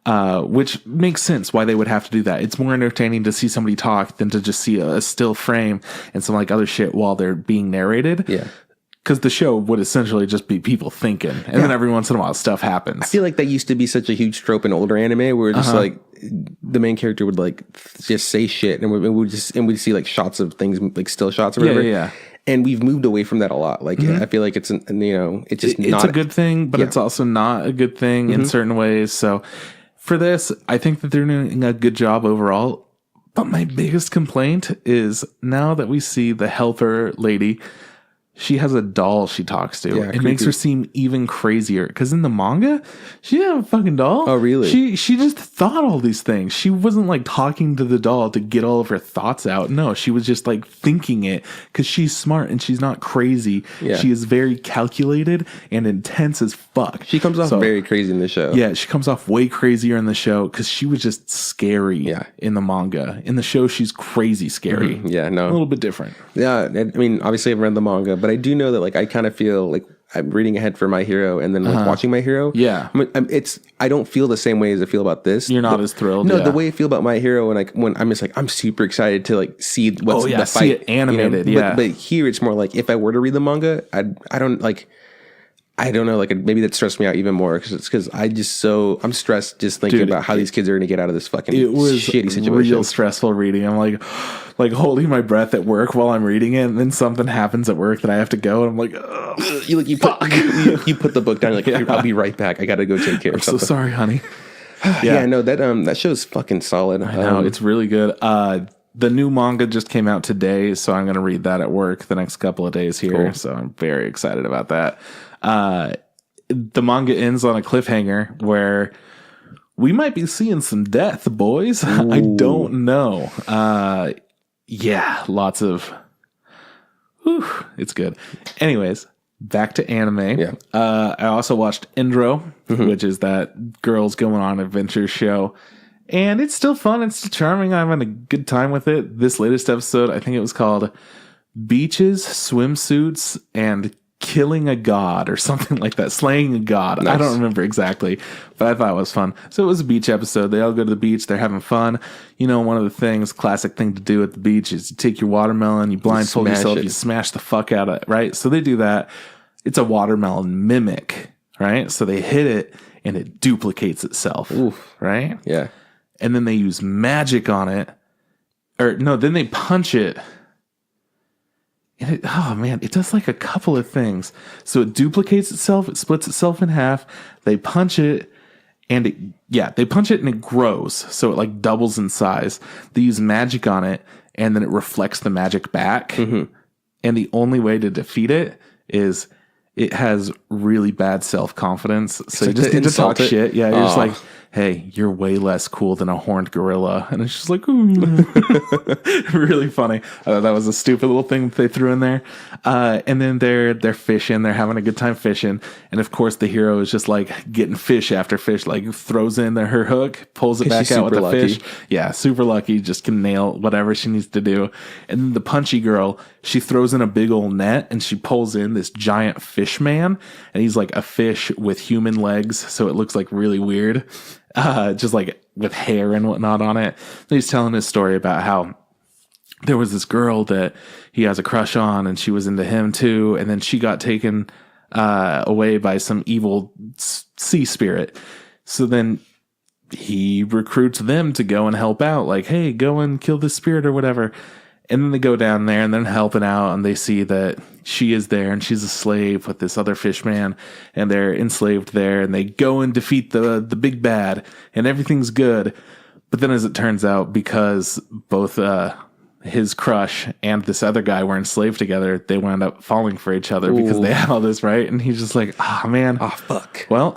S2: which makes sense why they would have to do that. It's more entertaining to see somebody talk than to just see a still frame and some like other shit while they're being narrated.
S1: Yeah.
S2: Because the show would essentially just be people thinking, and then every once in a while stuff happens.
S1: I feel like that used to be such a huge trope in older anime, where just like the main character would like just say shit, and we'd see like shots of things, like still shots or whatever.
S2: Yeah.
S1: And we've moved away from that a lot. Like I feel like it's
S2: it's a good thing, but it's also not a good thing in certain ways. So for this, I think that they're doing a good job overall. But my biggest complaint is now that we see the helper lady, she has a doll she talks to. It makes her seem even crazier. Because in the manga, she didn't have a fucking doll.
S1: Oh, really?
S2: She just thought all these things. She wasn't like talking to the doll to get all of her thoughts out. No, she was just like thinking it because she's smart and she's not crazy. Yeah. She is very calculated and intense as fuck.
S1: She comes off very crazy in the show.
S2: Yeah, she comes off way crazier in the show because she was just scary in the manga. In the show, she's crazy scary.
S1: Yeah, no.
S2: A little bit different.
S1: Yeah, I mean, obviously I've read the manga, but I do know that like I kind of feel like I'm reading ahead for My Hero and then like watching My Hero.
S2: Yeah,
S1: I don't feel the same way as I feel about this.
S2: You're not as thrilled.
S1: No, the way I feel about My Hero and like when I'm just like I'm super excited to like see what's the fight,
S2: see it animated.
S1: But here it's more like if I were to read the manga, I don't know, like maybe that stressed me out even more because I'm stressed just thinking about how these kids are going to get out of this fucking shitty situation.
S2: Real stressful reading. I'm like holding my breath at work while I'm reading it, and then something happens at work that I have to go, and I'm like, ugh,
S1: you put the book down, like I'll be right back. I got to go take care of something.
S2: So sorry, honey.
S1: No, that show's fucking solid.
S2: I know, it's really good. The new manga just came out today, so I'm going to read that at work the next couple of days here. Cool. So I'm very excited about that. The manga ends on a cliffhanger where we might be seeing some death, boys. Ooh. I don't know. Lots of. It's good. Anyways, back to anime.
S1: Yeah.
S2: I also watched Indro, which is that girls going on adventure show. And it's still fun. It's still charming. I'm having a good time with it. This latest episode, I think it was called Beaches, Swimsuits, and Killing a God or something like that. Slaying a God. Nice. I don't remember exactly, but I thought it was fun. So it was a beach episode. They all go to the beach. They're having fun. You know, one of the things, classic thing to do at the beach is you take your watermelon, you blindfold yourself, you smash the fuck out of it, right? So they do that. It's a watermelon mimic, right? So they hit it and it duplicates itself, right?
S1: Yeah.
S2: And then they use magic on it. Or no, then they punch it. And it does like a couple of things. So it duplicates itself, it splits itself in half. They punch it and it grows. So it like doubles in size. They use magic on it and then it reflects the magic back. Mm-hmm. And the only way to defeat it is it has really bad self-confidence. So you just need to talk shit. Yeah, you're just like, hey, you're way less cool than a horned gorilla. And it's just like, ooh. Really funny. That was a stupid little thing that they threw in there. And then they're fishing. They're having a good time fishing. And of course, the hero is just like getting fish after fish, like throws in her hook, pulls it back out with the fish. Yeah, super lucky. Just can nail whatever she needs to do. And then the punchy girl, she throws in a big old net and she pulls in this giant fish man. And he's like a fish with human legs. So it looks like really weird. Just like with hair and whatnot on it. And he's telling his story about how there was this girl that he has a crush on and she was into him too. And then she got taken away by some evil sea spirit. So then he recruits them to go and help out. Like, hey, go and kill this spirit or whatever. And then they go down there and they're helping out and they see that she is there and she's a slave with this other fish man and they're enslaved there and they go and defeat the big bad and everything's good. But then as it turns out, because both his crush and this other guy were enslaved together, they wound up falling for each other because they had all this, right? And he's just like, man.
S1: Oh, fuck.
S2: Well,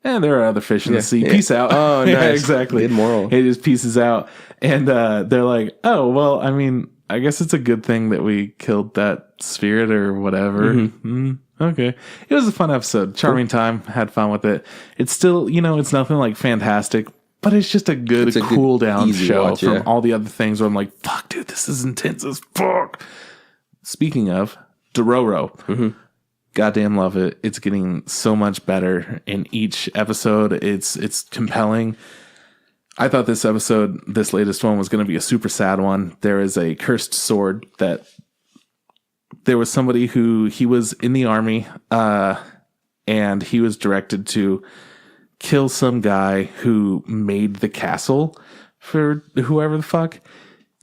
S2: and there are other fish in the sea. Peace out.
S1: Oh, nice.
S2: Yeah, exactly.
S1: Good moral.
S2: He just pieces out. And they're like, oh, well, I mean, I guess it's a good thing that we killed that spirit or whatever. Mm-hmm. Okay. It was a fun episode. Charming time. Had fun with it. It's still, it's nothing like fantastic, but it's just a good cool down show
S1: watch,
S2: from all the other things where I'm like, fuck, dude, this is intense as fuck. Speaking of Dororo, goddamn love it. It's getting so much better in each episode. It's compelling. I thought this latest one was going to be a super sad one. There is a cursed sword that there was somebody he was in the army, and he was directed to kill some guy who made the castle for whoever the fuck.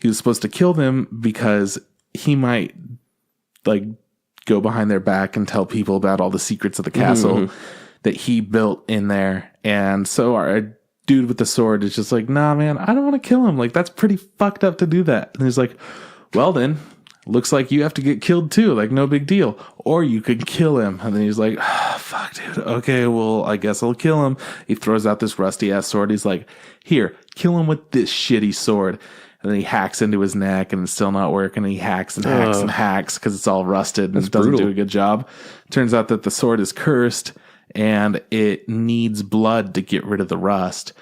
S2: He was supposed to kill them because he might like go behind their back and tell people about all the secrets of the castle that he built in there. And so our dude with the sword is just like, nah, man, I don't want to kill him. Like, that's pretty fucked up to do that. And he's like, well then, looks like you have to get killed too. Like, no big deal. Or you could kill him. And then he's like, fuck, dude. Okay, well, I guess I'll kill him. He throws out this rusty ass sword. He's like, here, kill him with this shitty sword. And then he hacks into his neck and it's still not working. And he hacks and hacks and hacks because it's all rusted and doesn't do a good job. Turns out that the sword is cursed and it needs blood to get rid of the rust.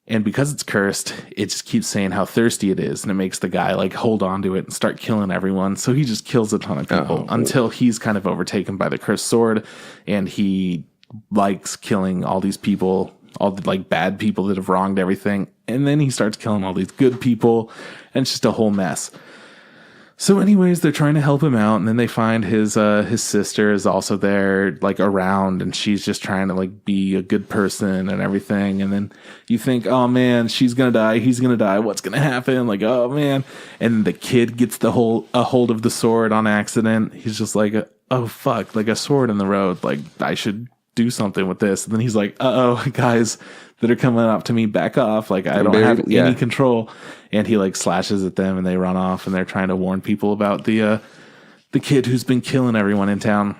S2: And because it's cursed, it just keeps saying how thirsty it is. And it makes the guy like hold on to it and start killing everyone. So he just kills a ton of people until he's kind of overtaken by the cursed sword. And he likes killing all these people, all the like bad people that have wronged everything. And then he starts killing all these good people. And it's just a whole mess. So anyways, they're trying to help him out, and then they find his sister is also there, like around, and she's just trying to like be a good person and everything. And then you think, oh man, she's gonna die, he's gonna die, what's gonna happen? Like, oh man. And the kid gets a hold of the sword on accident. He's just like, oh fuck, like a sword in the road. Like, I should do something with this. And then he's like, uh-oh, guys that are coming up to me, back off. Like, I don't have any control. And he like slashes at them and they run off and they're trying to warn people about the kid who's been killing everyone in town.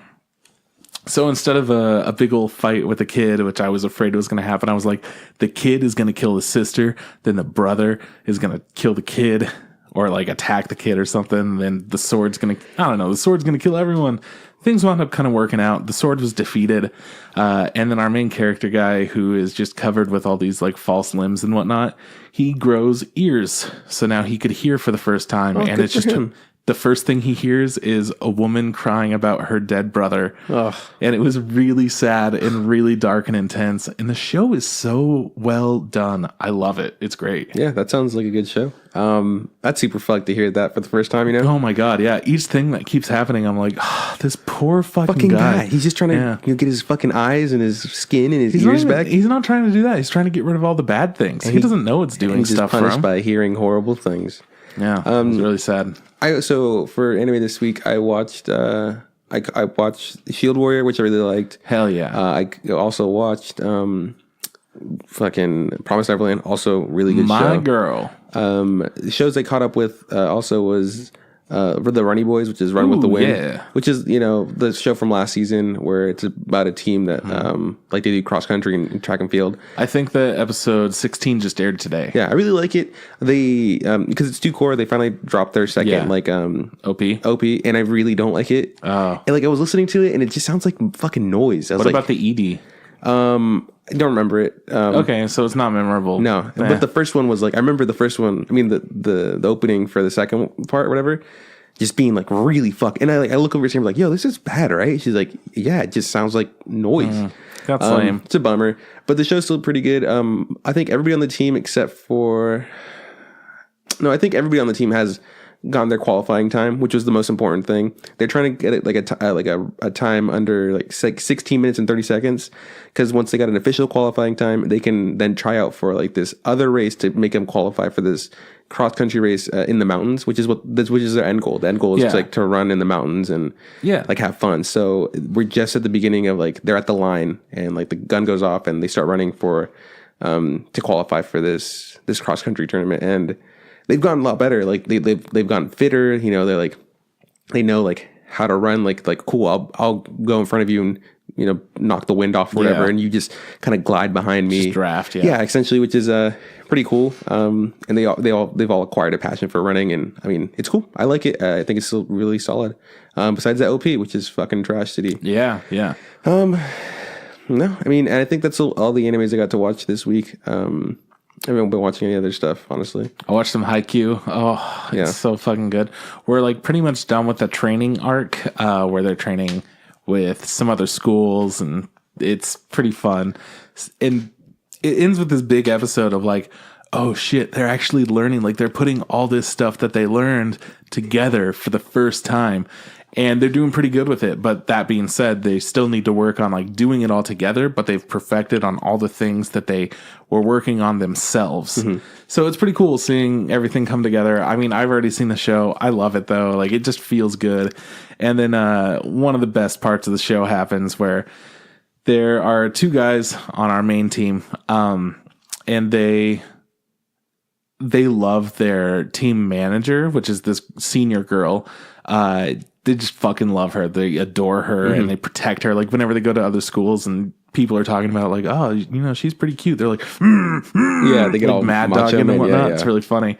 S2: So instead of a big old fight with the kid, which I was afraid was going to happen, I was like, the kid is going to kill the sister, then the brother is going to kill the kid or like attack the kid or something. Then the sword's going to, I don't know, the sword's going to kill everyone. Things wound up kind of working out. The sword was defeated. And then our main character guy, who is just covered with all these like false limbs and whatnot, he grows ears. So now he could hear for the first time. And it's just the first thing he hears is a woman crying about her dead brother. Ugh. And it was really sad and really dark and intense. And the show is so well done. I love it. It's great.
S1: Yeah, that sounds like a good show. That's super fucked to hear that for the first time, you know?
S2: Oh my God, yeah. Each thing that keeps happening, I'm like, oh, this poor fucking guy.
S1: He's just trying to get his fucking eyes and his skin and his ears back.
S2: He's not trying to do that. He's trying to get rid of all the bad things. He doesn't know it's doing stuff for him. He's
S1: punished by hearing horrible things.
S2: Yeah, it's really sad.
S1: So for anime this week, I watched I watched Shield Warrior, which I really liked.
S2: Hell yeah.
S1: I also watched fucking Promised Neverland, also really good show.
S2: My girl.
S1: The shows I caught up with also was The Runny Boys, which is Run with the Wind, which is, you know, the show from last season where it's about a team that like they do cross country and track and field.
S2: I think the episode 16 just aired today.
S1: Yeah, I really like it. They because it's 2-core, they finally dropped their second OP, and I really don't like it. And like I was listening to it and it just sounds like fucking noise.
S2: What about the ED?
S1: I don't remember it.
S2: Okay, so it's not memorable.
S1: No, but the first one was like, I remember the first one. I mean, the opening for the second part, or whatever, just being like really and I look over at Sam like, yo, this is bad, right? She's like, yeah, it just sounds like noise.
S2: That's lame.
S1: It's a bummer, but the show's still pretty good. I think everybody on the team except for, I think everybody on the team has gotten their qualifying time, which was the most important thing. They're trying to get it like a time under like 16 minutes and 30 seconds, because once they got an official qualifying time, they can then try out for like this other race to make them qualify for this cross country race in the mountains, which is their end goal. The end goal is like to run in the mountains and like have fun. So we're just at the beginning of like, they're at the line and like the gun goes off and they start running for to qualify for this cross country tournament. And they've gotten a lot better. Like they've gotten fitter. You know, they're like, they know like how to run. Like cool. I'll go in front of you and, you know, knock the wind off or whatever, and you just kind of glide behind me.
S2: Just draft,
S1: essentially, which is pretty cool. And they've all acquired a passion for running, and I mean, it's cool. I like it. I think it's still really solid. Besides that OP, which is fucking trash city.
S2: Yeah.
S1: No, I mean, I think that's all the animes I got to watch this week. I haven't been watching any other stuff, honestly.
S2: I watched some Haikyuu. Oh, it's so fucking good. We're like pretty much done with the training arc where they're training with some other schools, and it's pretty fun. And it ends with this big episode of like, oh shit, they're actually learning. Like they're putting all this stuff that they learned together for the first time. And they're doing pretty good with it. But that being said, they still need to work on like doing it all together, but they've perfected on all the things that they were working on themselves. Mm-hmm. So it's pretty cool seeing everything come together. I mean, I've already seen the show. I love it though. Like it just feels good. And then one of the best parts of the show happens where there are two guys on our main team, and they love their team manager, which is this senior girl. They just fucking love her. They adore her, and they protect her. Like whenever they go to other schools and people are talking about like, oh, you know, she's pretty cute. They're like,
S1: yeah, they get
S2: like
S1: all
S2: mad dogging and whatnot. Yeah. It's really funny.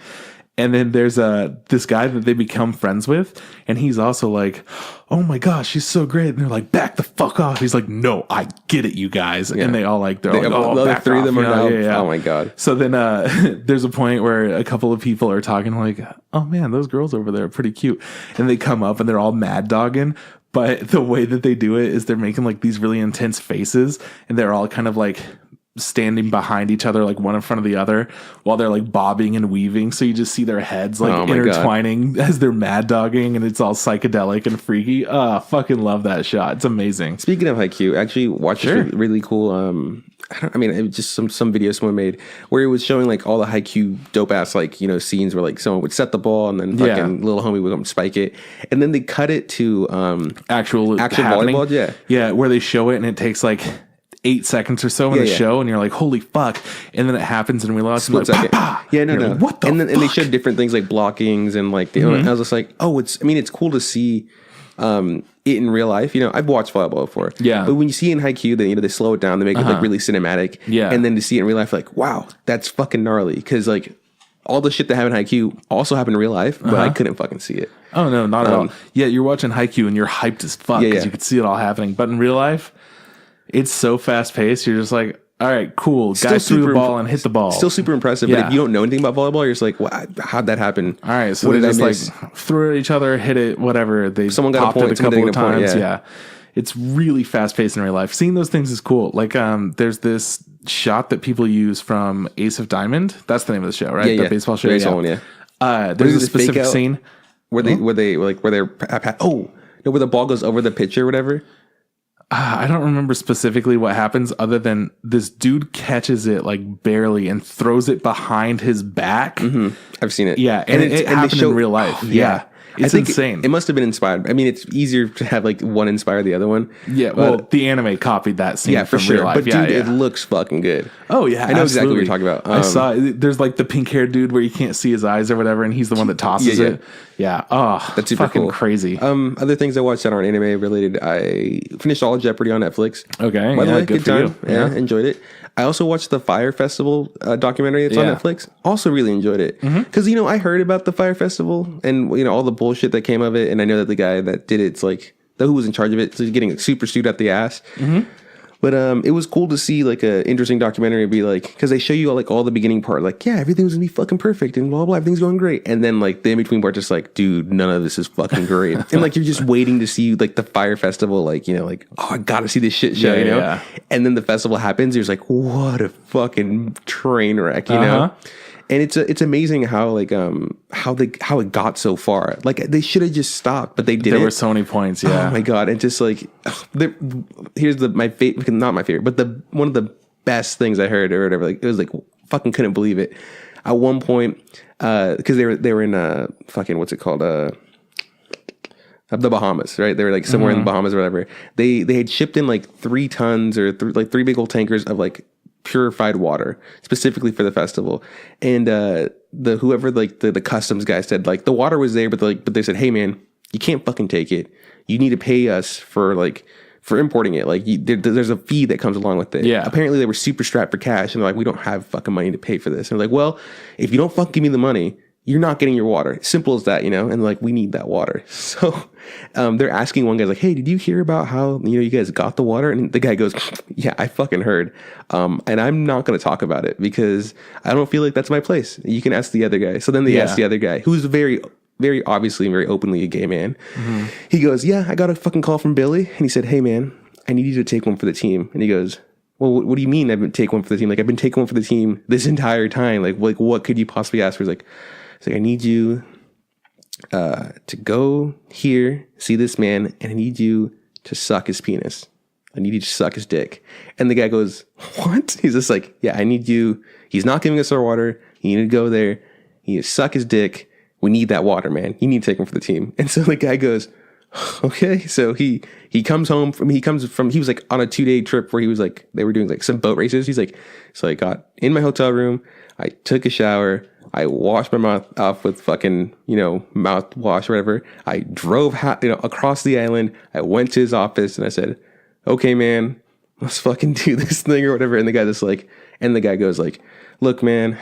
S2: And then there's this guy that they become friends with, and he's also like, oh my gosh, she's so great. And they're like, back the fuck off. He's like, no, I get it, you guys. Yeah. And they all like, they're like, oh,
S1: the
S2: back
S1: three
S2: off.
S1: of them are now. Yeah. Oh my God.
S2: So then there's a point where a couple of people are talking like, oh man, those girls over there are pretty cute. And they come up and they're all mad dogging. But the way that they do it is they're making like these really intense faces, and they're all kind of like standing behind each other, like one in front of the other, while they're like bobbing and weaving. So you just see their heads like intertwining as they're mad dogging, and it's all psychedelic and freaky. Fucking love that shot. It's amazing.
S1: Speaking of Haikyuu, actually watched this really cool. It was just some video someone made where it was showing like all the Haikyuu dope ass like, you know, scenes where like someone would set the ball and then fucking little homie would come spike it, and then they cut it to
S2: actual
S1: volleyball.
S2: Yeah, where they show it and it takes like 8 seconds or so in the show, and you're like, holy fuck. And then it happens and we lost
S1: split
S2: like,
S1: second. Yeah, no.
S2: Like, what the
S1: fuck? And they showed different things like blockings and like, I was just like, oh, it's cool to see it in real life. You know, I've watched volleyball before. Yeah. But when you see it in Haikyuu, then, you know, they slow it down, they make it like really cinematic. Yeah. And then to see it in real life, like, wow, that's fucking gnarly. Cause like all the shit that happened in Haikyuu also happened in real life, but I couldn't fucking see it.
S2: Oh no, not at all. Yeah, you're watching Haikyuu and you're hyped as fuck because you could see it all happening. But in real life, it's so fast paced. You're just like, all right, cool. Guys threw the ball and hit the ball.
S1: Still super impressive. Yeah. But if you don't know anything about volleyball, you're just like, how'd that happen?
S2: All right, so they just like threw at each other, hit it, whatever. Someone got a point, a couple of times. Yeah. It's really fast paced in real life. Seeing those things is cool. Like, there's this shot that people use from Ace of Diamond. That's the name of the show, right? The baseball show. There's a specific scene
S1: where where the ball goes over the pitch or whatever.
S2: I don't remember specifically what happens other than this dude catches it like barely and throws it behind his back.
S1: I've seen it.
S2: Yeah. And it happened in real life. Yeah. It's insane.
S1: It must have been inspired. I mean, it's easier to have like one inspire the other one.
S2: Yeah. Well, the anime copied that scene from real life.
S1: But dude, it looks fucking good.
S2: Oh yeah.
S1: I know exactly what you're talking about.
S2: I saw there's like the pink haired dude where you can't see his eyes or whatever, and he's the one that tosses it. Yeah. Oh, that's super cool. Crazy.
S1: Other things I watched that aren't anime related. I finished all of Jeopardy on Netflix.
S2: Okay.
S1: By the way, good time. Yeah, enjoyed it. I also watched the Fire Festival documentary that's on Netflix. Also really enjoyed it. Because, you know, I heard about the Fire Festival and, you know, all the bullshit that came of it. And I know that the guy that did it's like, who was in charge of it, so he's getting super sued up the ass. But it was cool to see like an interesting documentary and be like, because they show you all the beginning part, like, yeah, everything's gonna be fucking perfect and blah blah, everything's going great, and then like the in between part, just like, dude, none of this is fucking great, and like you're just waiting to see like the Fire Festival, like, you know, like, oh, I gotta see this shit show, you know, and then the festival happens, you're just like, what a fucking train wreck, you know. And it's amazing how like how it got so far. Like they should have just stopped, but they didn't.
S2: There were so many points. Yeah.
S1: Oh my god! And just like here's my favorite, not my favorite, but one of the best things I heard or whatever. Like it was like fucking couldn't believe it. At one point, because they were in fucking what's it called the Bahamas, right? They were like somewhere in the Bahamas or whatever. They had shipped in like 3 tons or like 3 big old tankers of like purified water specifically for the festival, and whoever like the customs guy said like the water was there, but they said, hey man, you can't fucking take it, you need to pay us for importing it, like there's a fee that comes along with it. Apparently they were super strapped for cash and they're like, we don't have fucking money to pay for this, and they're like, well, if you don't fucking give me the money, you're not getting your water. Simple as that, and like, we need that water. So they're asking one guy like, hey, did you hear about how, you guys got the water? And the guy goes, yeah, I fucking heard. And I'm not going to talk about it because I don't feel like that's my place. You can ask the other guy. So then they ask the other guy, who's very, very obviously and very openly a gay man. Mm-hmm. He goes, yeah, I got a fucking call from Billy. And he said, hey man, I need you to take one for the team. And he goes, well, what do you mean I've been taking one for the team? Like, I've been taking one for the team this entire time. Like what could you possibly ask for? He's like, I need you to go here, see this man, and I need you to suck his penis. I need you to suck his dick. And the guy goes, what? He's just like, yeah, I need you. He's not giving us our water. You need to go there. You need to suck his dick. We need that water, man. You need to take him for the team. And so the guy goes, okay. So he comes home he was like on a 2-day trip where he was like, they were doing like some boat races. He's like, so I got in my hotel room. I took a shower. I washed my mouth off with fucking, mouthwash or whatever. I drove, across the island. I went to his office and I said, okay, man, let's fucking do this thing or whatever. And the guy goes like, look, man,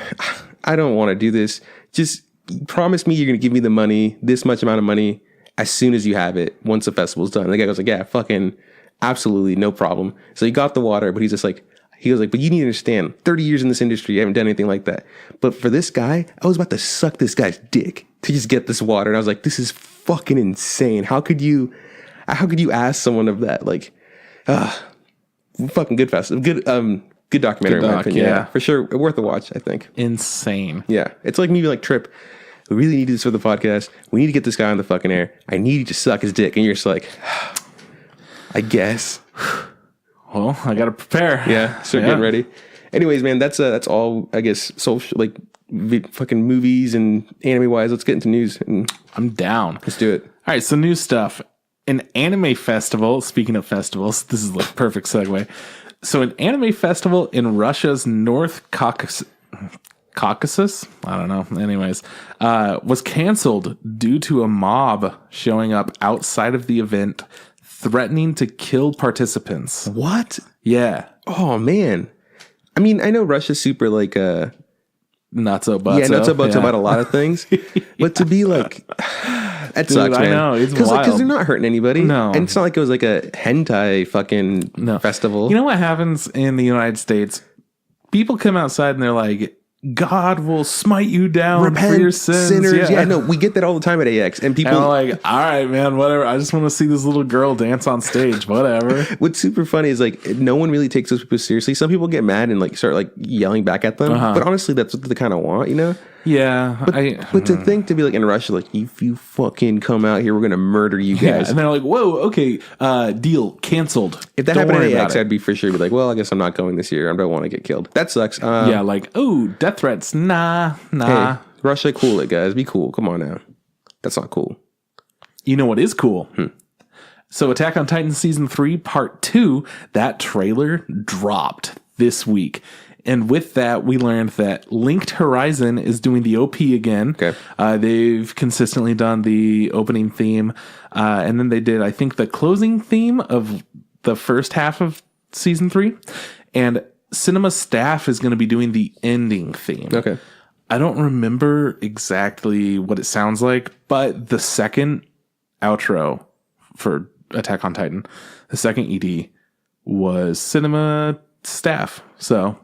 S1: I don't want to do this. Just promise me you're going to give me the money, this much amount of money, as soon as you have it, once the festival's done. And the guy goes like, yeah, fucking absolutely, no problem. So he got the water, but he's just like, he goes like, but you need to understand, 30 years in this industry, I haven't done anything like that. But for this guy, I was about to suck this guy's dick to just get this water. And I was like, this is fucking insane. How could you ask someone of that? Like, fucking good festival. Good documentary, in my opinion. Yeah, for sure. Worth a watch, I think.
S2: Insane.
S1: Yeah. It's like maybe like, Trip, we really need to do this for the podcast. We need to get this guy on the fucking air. I need you to suck his dick. And you're just like, I guess.
S2: Well, I got to prepare.
S1: Yeah, start getting ready. Anyways, man, that's all, I guess, social, like, fucking movies and anime-wise. Let's get into news.
S2: I'm down.
S1: Let's do it.
S2: All right, so new stuff. An anime festival, speaking of festivals, this is like perfect segue. So an anime festival in Russia's North Caucasus, I don't know. Anyways, was canceled due to a mob showing up outside of the event, threatening to kill participants.
S1: What?
S2: Yeah.
S1: Oh man. I mean, I know Russia's super like
S2: not so butso.
S1: Yeah, not so butso about a lot of things. But to be like, that sucks, man.
S2: I know, it's wild.
S1: Because they're not hurting anybody.
S2: No.
S1: And it's not like it was like a hentai fucking festival.
S2: You know what happens in the United States? People come outside and they're like, God will smite you down.
S1: Repent,
S2: for your sins.
S1: Sinners. Yeah, no, we get that all the time at AX. And people
S2: are like, all right, man, whatever. I just want to see this little girl dance on stage. Whatever.
S1: What's super funny is like, no one really takes those people seriously. Some people get mad and like start like yelling back at them. But honestly, that's what they kind of want,
S2: Yeah.
S1: But to think to be like in Russia, like, if you fucking come out here, we're going to murder you guys.
S2: Yeah, and they're like, whoa, okay, deal, canceled.
S1: If that happened at AX, I'd be for sure be like, well, I guess I'm not going this year. I don't want to get killed. That sucks.
S2: Yeah, like, oh, death threats. Nah.
S1: Hey, Russia, cool it, guys. Be cool. Come on now. That's not cool.
S2: You know what is cool? So Attack on Titan Season 3 Part 2, that trailer dropped this week. And with that, we learned that Linked Horizon is doing the OP again.
S1: Okay.
S2: They've consistently done the opening theme. And then they did, I think, the closing theme of the first half of Season 3. And Cinema Staff is going to be doing the ending theme.
S1: Okay.
S2: I don't remember exactly what it sounds like, but the second outro for Attack on Titan, the second ED, was Cinema Staff. So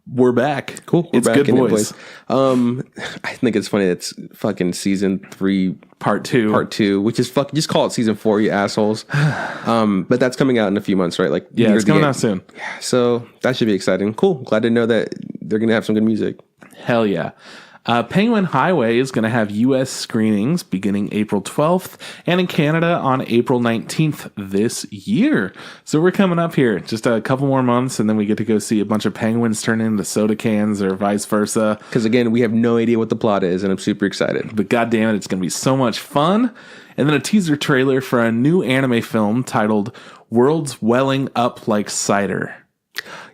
S2: we're back.
S1: Cool.
S2: It's
S1: back
S2: good voice.
S1: I think it's funny. It's fucking Season 3
S2: Part 2,
S1: which is just call it Season 4, you assholes. But that's coming out in a few months, right? Like,
S2: yeah, it's coming out soon.
S1: Yeah, so that should be exciting. Cool. Glad to know that they're going to have some good music.
S2: Hell yeah. Penguin Highway is going to have U.S. screenings beginning April 12th and in Canada on April 19th this year. So we're coming up here just a couple more months and then we get to go see a bunch of penguins turn into soda cans or vice versa.
S1: Because again, we have no idea what the plot is and I'm super excited.
S2: But goddamn it, it's going to be so much fun. And then a teaser trailer for a new anime film titled Worlds Welling Up Like Cider.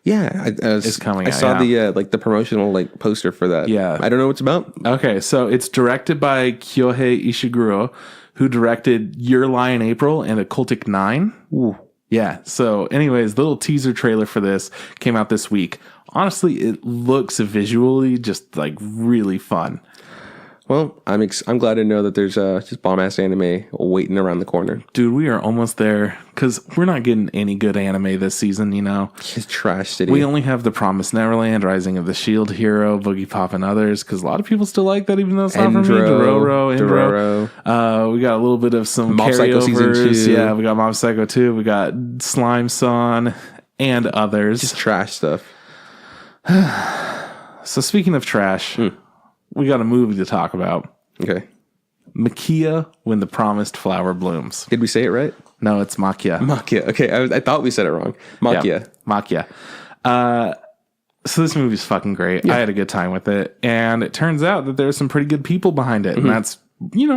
S1: Yeah,
S2: it's coming.
S1: I saw the the promotional poster for that.
S2: Yeah,
S1: I don't know what it's about.
S2: Okay, so it's directed by Kyohei Ishiguro, who directed Your Lie in April and Occultic 9.
S1: Ooh.
S2: Yeah. So, anyways, the little teaser trailer for this came out this week. Honestly, it looks visually just like really fun.
S1: Well, I'm glad to know that there's just bomb-ass anime waiting around the corner.
S2: Dude, we are almost there, because we're not getting any good anime this season, you know?
S1: It's trash city.
S2: We only have The Promised Neverland, Rising of the Shield Hero, Boogie Pop, and others, because a lot of people still like that, even though it's not for me. Dororo. We got a little bit of some
S1: Mob Psycho Season 2.
S2: Yeah, we got Mob Psycho 2. We got Slime Son and others.
S1: Just trash stuff.
S2: So speaking of trash... We got a movie to talk about.
S1: Okay.
S2: Maquia, When the Promised Flower Blooms.
S1: Did we say it right?
S2: No, it's Maquia.
S1: Maquia. Okay, I thought we said it wrong. Maquia.
S2: Yeah, Maquia. So this movie's fucking great. Yeah. I had a good time with it. And it turns out that there's some pretty good people behind it. And that's,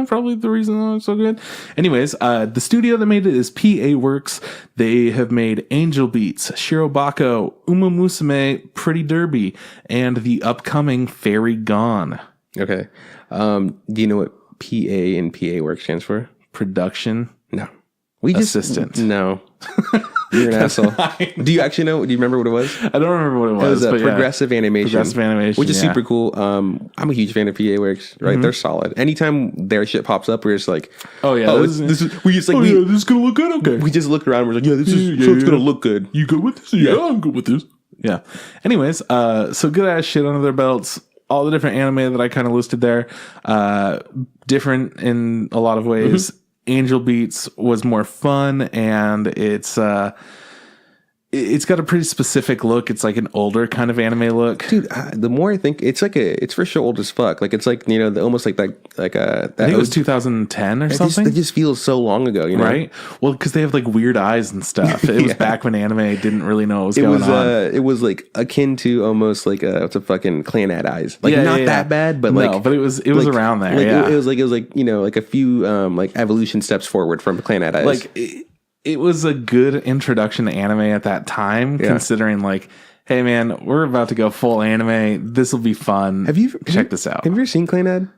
S2: probably the reason it's so good. Anyways, the studio that made it is PA Works. They have made Angel Beats, Shirobako, Uma Musume, Pretty Derby, and the upcoming Fairy Gone.
S1: Okay. Do you know what PA and PA Works stands for?
S2: Production.
S1: No.
S2: Assistant.
S1: No. You're an asshole. Do you actually know? Do you remember what it was?
S2: I don't remember what it was.
S1: It was progressive animation.
S2: Progressive animation.
S1: Which is super cool. I'm a huge fan of PA Works, right? They're solid. Anytime their shit pops up, we're just like, this is
S2: this is going to look good? Okay.
S1: We just looked around and we're like, this is it's going to look good.
S2: You good with this? Yeah, I'm good with this. Yeah. Anyways, so good ass shit under their belts. All the different anime that I kind of listed there, different in a lot of ways. Angel Beats was more fun, and it's got a pretty specific look. It's like an older kind of anime look,
S1: dude. The more I think, it's for sure old as fuck. Like it's like almost like that.
S2: I think it was 2010 or something.
S1: It just feels so long ago,
S2: right? Well, because they have like weird eyes and stuff. It was back when anime didn't really know what was going on.
S1: It was like akin to almost like what's a fucking Clanad eyes. Like not that bad, but like
S2: but it was around there.
S1: It was like like a few like evolution steps forward from Clanad eyes.
S2: Like it was a good introduction to anime at that time, considering like, hey man, we're about to go full anime. This will be fun. Check this out?
S1: Have you ever seen Clanad?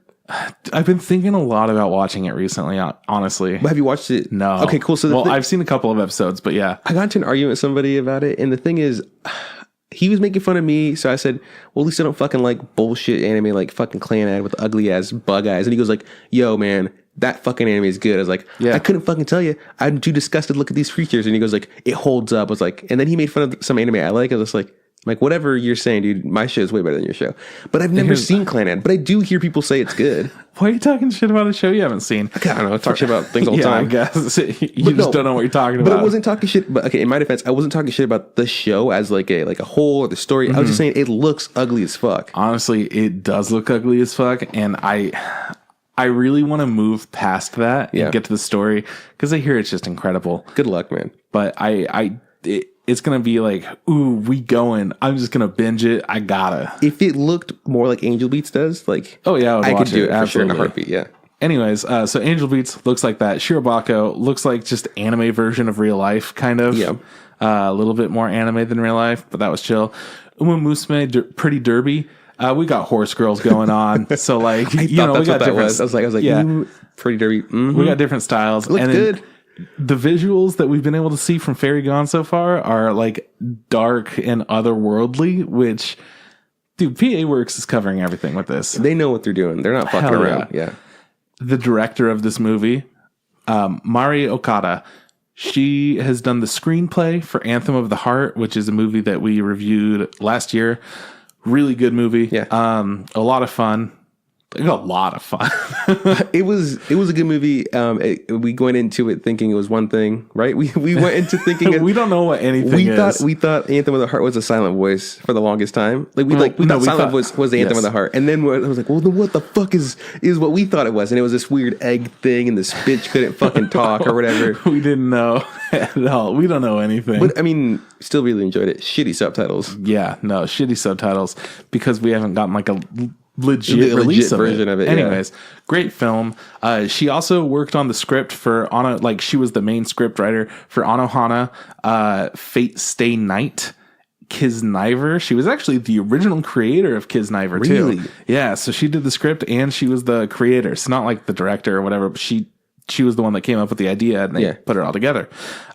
S2: I've been thinking a lot about watching it recently, honestly.
S1: But have you watched it?
S2: No.
S1: Okay, cool. So
S2: I've seen a couple of episodes, but yeah.
S1: I got into an argument with somebody about it, and the thing is, he was making fun of me, so I said, well, at least I don't fucking like bullshit anime like fucking Clanad with ugly ass bug eyes. And he goes like, yo, man, that fucking anime is good. I was like, I couldn't fucking tell you. I'm too disgusted to look at these creatures. And he goes like, it holds up. I was like, and then he made fun of some anime I like. I was like, whatever you're saying, dude, my show is way better than your show. But I've never seen Clanad, but I do hear people say it's good.
S2: Why are you talking shit about a show you haven't seen?
S1: I don't know. I talk shit about things all the time.
S2: I guess. You just don't know what you're talking about.
S1: But I wasn't talking shit. But okay, in my defense, I wasn't talking shit about the show as like a whole or the story. I was just saying it looks ugly as fuck.
S2: Honestly, it does look ugly as fuck. And I really want to move past that and get to the story because I hear it's just incredible.
S1: Good luck, man.
S2: But it's going to be like, ooh, we going. I'm just going to binge it. I gotta.
S1: If it looked more like Angel Beats does, like,
S2: I
S1: could do it
S2: absolutely.
S1: for sure in a heartbeat. Yeah.
S2: Anyways, so Angel Beats looks like that. Shirobako looks like just anime version of real life, kind of.
S1: Yeah.
S2: A little bit more anime than real life, but that was chill. Uma Musume, Pretty Derby. We got horse girls going on. So like, we got different.
S1: I was like, ooh, Pretty Derby. Mm-hmm.
S2: We got different styles.
S1: It looks good.
S2: The visuals that we've been able to see from Fairy Gone so far are like dark and otherworldly, which, dude, PA Works is covering everything with this.
S1: They know what they're doing. They're not fucking around. Yeah.
S2: The director of this movie, Mari Okada, she has done the screenplay for Anthem of the Heart, which is a movie that we reviewed last year. Really good movie.
S1: Yeah.
S2: A lot of fun. Like, a lot of fun.
S1: It was a good movie. We went into it thinking it was one thing, right? We went into thinking
S2: we don't know what anything is.
S1: We thought Anthem of the Heart was a silent voice for the longest time. Like we thought silent voice was the Anthem of the Heart, and then I was like, well, then what the fuck is what we thought it was? And it was this weird egg thing, and this bitch couldn't fucking talk or whatever.
S2: We didn't know at all. We don't know anything.
S1: But I mean, still really enjoyed it. Shitty subtitles.
S2: Yeah, no, shitty subtitles because we haven't gotten like a legit release
S1: version of it.
S2: Anyways, great film. She also worked on the script for she was the main script writer for Anohana, Fate Stay Night, Kisniver. She was actually the original creator of Kisniver too. Yeah, so she did the script and she was the creator. It's not like the director or whatever, but she was the one that came up with the idea and they put it all together.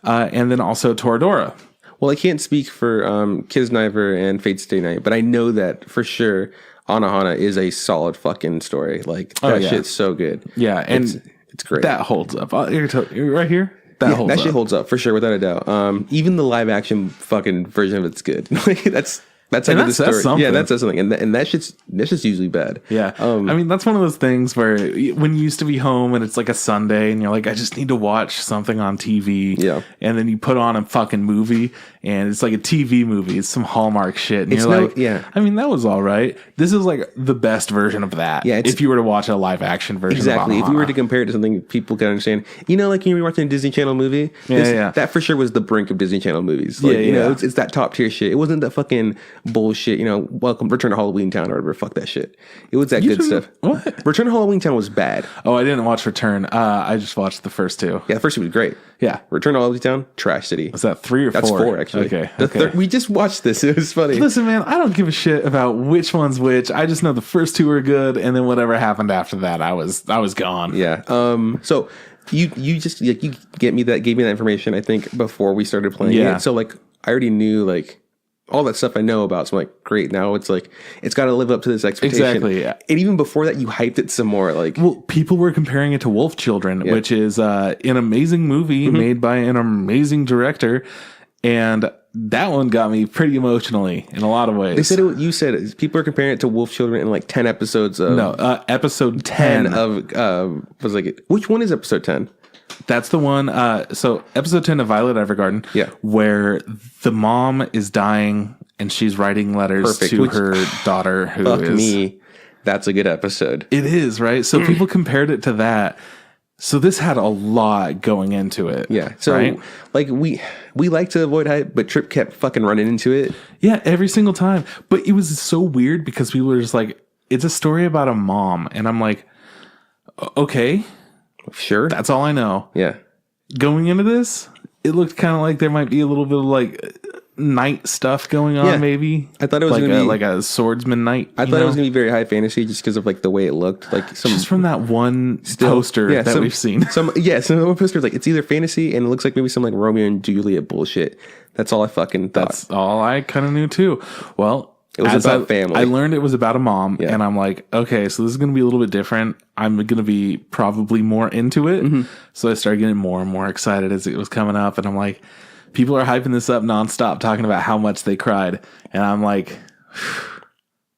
S2: And then also Toradora.
S1: Well, I can't speak for Kisniver and Fate Stay Night, but I know that for sure Anohana is a solid fucking story. Like that shit's so good.
S2: Yeah, and
S1: it's great.
S2: That holds up. You're right here. That
S1: shit holds up for sure, without a doubt. Even the live action fucking version of it's good. Like that's how good the story.
S2: Something.
S1: Yeah, that says something, and that's just usually bad.
S2: Yeah, I mean that's one of those things where when you used to be home and it's like a Sunday and you're like, I just need to watch something on TV.
S1: Yeah,
S2: and then you put on a fucking movie and it's like a TV movie. It's some Hallmark shit, and you're like, I mean that was all right. This is like the best version of that. Yeah, if you were to watch a live action version,
S1: exactly. If you were to compare it to something people can understand, like when you're watching a Disney Channel movie, that for sure was the brink of Disney Channel movies. Like, you know, it's that top tier shit. It wasn't that fucking bullshit. Return to Halloween Town or whatever. Fuck that shit. It was that good stuff.
S2: What?
S1: Return to Halloween Town was bad.
S2: Oh, I didn't watch Return. I just watched the first two.
S1: Yeah, the first two was great.
S2: Yeah.
S1: Return to Halloween Town, trash city.
S2: Was that 3 or 4?
S1: That's 4, actually.
S2: Okay.
S1: We just watched this. It was funny.
S2: Listen, man, I don't give a shit about which one's which. I just know the first 2 were good, and then whatever happened after that, I was gone.
S1: Yeah. So you just you gave me that information, I think, before we started playing it. So like I already knew like all that stuff I know about. So I'm like, great. Now it's like, it's got to live up to this expectation.
S2: Exactly. Yeah.
S1: And even before that, you hyped it some more. Like,
S2: well, people were comparing it to Wolf Children, which is an amazing movie made by an amazing director. And that one got me pretty emotionally in a lot of ways.
S1: They said you said it. People are comparing it to Wolf Children in like 10 episodes of.
S2: No, episode 10
S1: of, was like, which one is episode 10?
S2: That's the one. So episode 10 of Violet Evergarden, where the mom is dying and she's writing letters to her daughter.
S1: That's a good episode.
S2: It is, right? So people compared it to that. So this had a lot going into it.
S1: Yeah. So like we like to avoid hype, but Trip kept fucking running into it.
S2: Yeah, every single time. But it was so weird because people were just like, it's a story about a mom. And I'm like, okay.
S1: Sure.
S2: That's all I know.
S1: Yeah.
S2: Going into this, it looked kind of like there might be a little bit of like knight stuff going on, maybe.
S1: I thought it was
S2: like
S1: going to be
S2: like a swordsman knight.
S1: I thought it was going to be very high fantasy just because of like the way it looked. Like
S2: just from that one poster that we've seen.
S1: Some one poster like it's either fantasy and it looks like maybe some like Romeo and Juliet bullshit. That's all I fucking thought.
S2: That's all I kind of knew too. Well,
S1: it was about family.
S2: I learned it was about a mom, and I'm like, okay, so this is going to be a little bit different. I'm going to be probably more into it. So I started getting more and more excited as it was coming up, and I'm like, people are hyping this up nonstop, talking about how much they cried, and I'm like,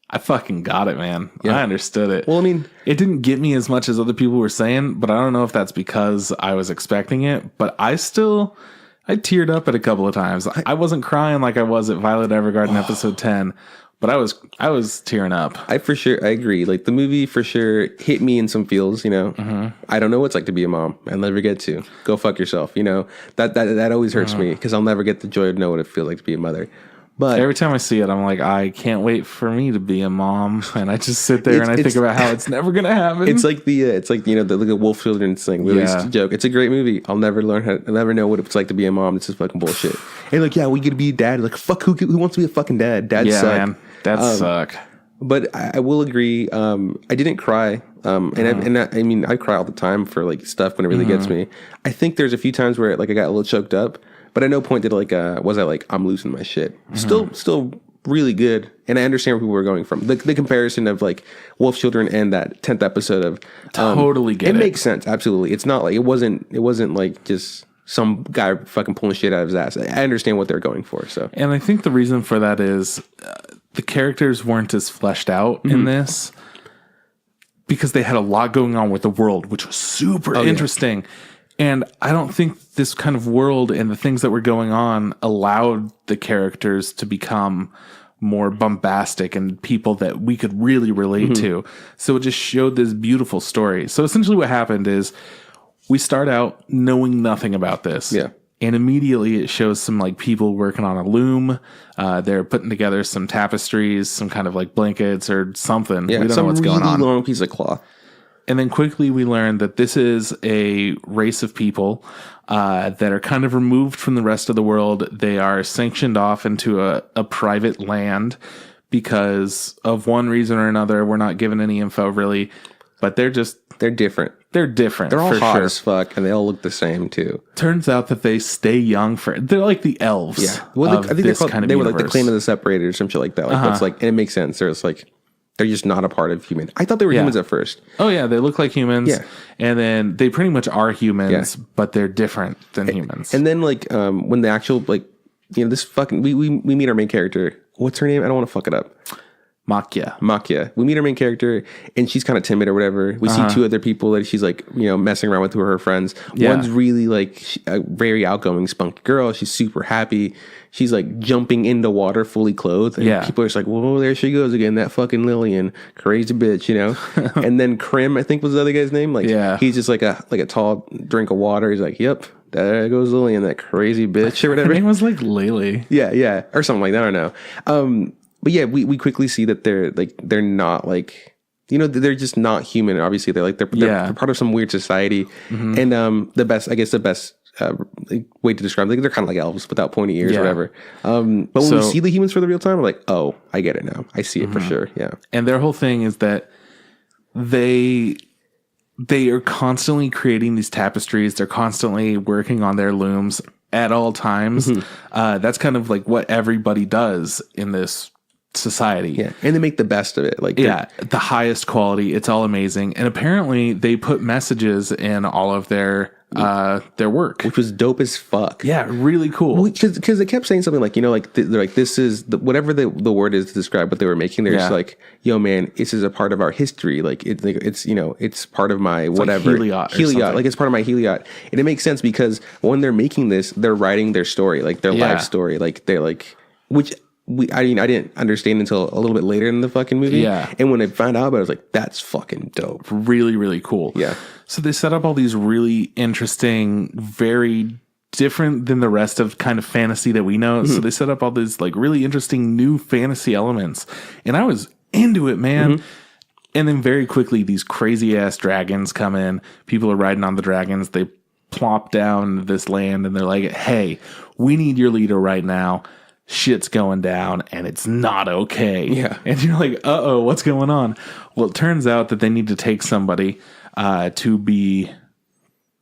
S2: I fucking got it, man. Yeah. I understood it.
S1: Well, I mean,
S2: it didn't get me as much as other people were saying, but I don't know if that's because I was expecting it, but I teared up at a couple of times. I wasn't crying like I was at Violet Evergarden episode 10. But I was tearing up. I
S1: agree. Like the movie for sure hit me in some feels, you know. I don't know what it's like to be a mom. I'll never get to. Go fuck yourself, you know. That always hurts me because I'll never get the joy of knowing what it feels like to be a mother. But
S2: every time I see it, I'm like, I can't wait for me to be a mom. And I just sit there and I think about how it's never gonna happen.
S1: It's like the Wolf Children thing. We always joke. It's a great movie. I'll never know what it's like to be a mom. It's just fucking bullshit. And like, we get to be a dad. Like, fuck, who wants to be a fucking dad? Dads suck. Man.
S2: That suck.
S1: But I will agree. I didn't cry. I mean, I cry all the time for like stuff when it really gets me. I think there's a few times where like I got a little choked up, but at no point did was I like, I'm losing my shit. Still really good. And I understand where people were going from. The comparison of like Wolf Children and that 10th episode of
S2: totally get it.
S1: It makes sense. Absolutely. It's not like it wasn't like just some guy fucking pulling shit out of his ass. I understand what they're going for. So,
S2: and I think the reason for that is the characters weren't as fleshed out in this because they had a lot going on with the world, which was super interesting. And I don't think this kind of world and the things that were going on allowed the characters to become more bombastic and people that we could really relate to. So it just showed this beautiful story. So essentially what happened is we start out knowing nothing about this. Yeah. And immediately it shows some like people working on a loom. They're putting together some tapestries, some kind of like blankets or something.
S1: Yeah,
S2: we don't know what's going on.
S1: Long piece of cloth.
S2: And then quickly we learn that this is a race of people that are kind of removed from the rest of the world. They are sanctioned off into a private land because of one reason or another. We're not given any info really, but they're different. They're different.
S1: They're all hot as fuck, and they all look the same too.
S2: Turns out that they stay young they're like the elves.
S1: Yeah, well, I think they were like the Clan of the Separated or some shit like that. Like that's like, and it makes sense. There's like they're just not a part of human. I thought they were humans at first.
S2: Oh yeah, they look like humans. Yeah. And then they pretty much are humans, but they're different than humans.
S1: And then like when the actual like, you know, this fucking we meet our main character. What's her name? I don't want to fuck it up. Maquia. We meet our main character, and she's kind of timid or whatever. We see two other people that she's like, you know, messing around with, who are her friends. One's really like a very outgoing, spunky girl. She's super happy. She's like jumping into water fully clothed. And people are just like, whoa, there she goes again. That fucking Lillian, crazy bitch, you know. And then Krim, I think was the other guy's name. Like, he's just like a tall drink of water. He's like, yep. There goes Lillian, that crazy bitch or whatever.
S2: Her name was like Lily.
S1: Yeah, or something like that. I don't know. But yeah, we quickly see that they're not like, you know, they're just not human. Obviously, they're part of some weird society. And the best way to describe them, they're kind of like elves without pointy ears or whatever. But when we see the humans for the real time, we're like, oh, I get it now. I see it for sure. Yeah.
S2: And their whole thing is that they are constantly creating these tapestries. They're constantly working on their looms at all times. That's kind of like what everybody does in this society.
S1: Yeah. And they make the best of it. Like,
S2: the highest quality. It's all amazing. And apparently they put messages in all of their work,
S1: which was dope as fuck.
S2: Yeah, really cool.
S1: Because they kept saying something like, you know, like they're like, this is whatever the word is to describe what they were making. They're just like, yo, man, this is a part of our history. Like it's you know, it's part of my whatever Heliot. Like it's part of my Heliot. And it makes sense because when they're making this, they're writing their story, like their life story. Like they're like, which. I didn't understand until a little bit later in the fucking movie. Yeah. And when I found out about it, I was like, that's fucking dope.
S2: Really, really cool.
S1: Yeah.
S2: So they set up all these really interesting, very different than the rest of kind of fantasy that we know. So they set up all these like really interesting new fantasy elements. And I was into it, man. And then very quickly, these crazy ass dragons come in. People are riding on the dragons. They plop down this land and they're like, hey, we need your leader right now. Shit's going down and it's not okay.
S1: Yeah.
S2: And you're like, uh-oh, what's going on? Well, it turns out that they need to take somebody to be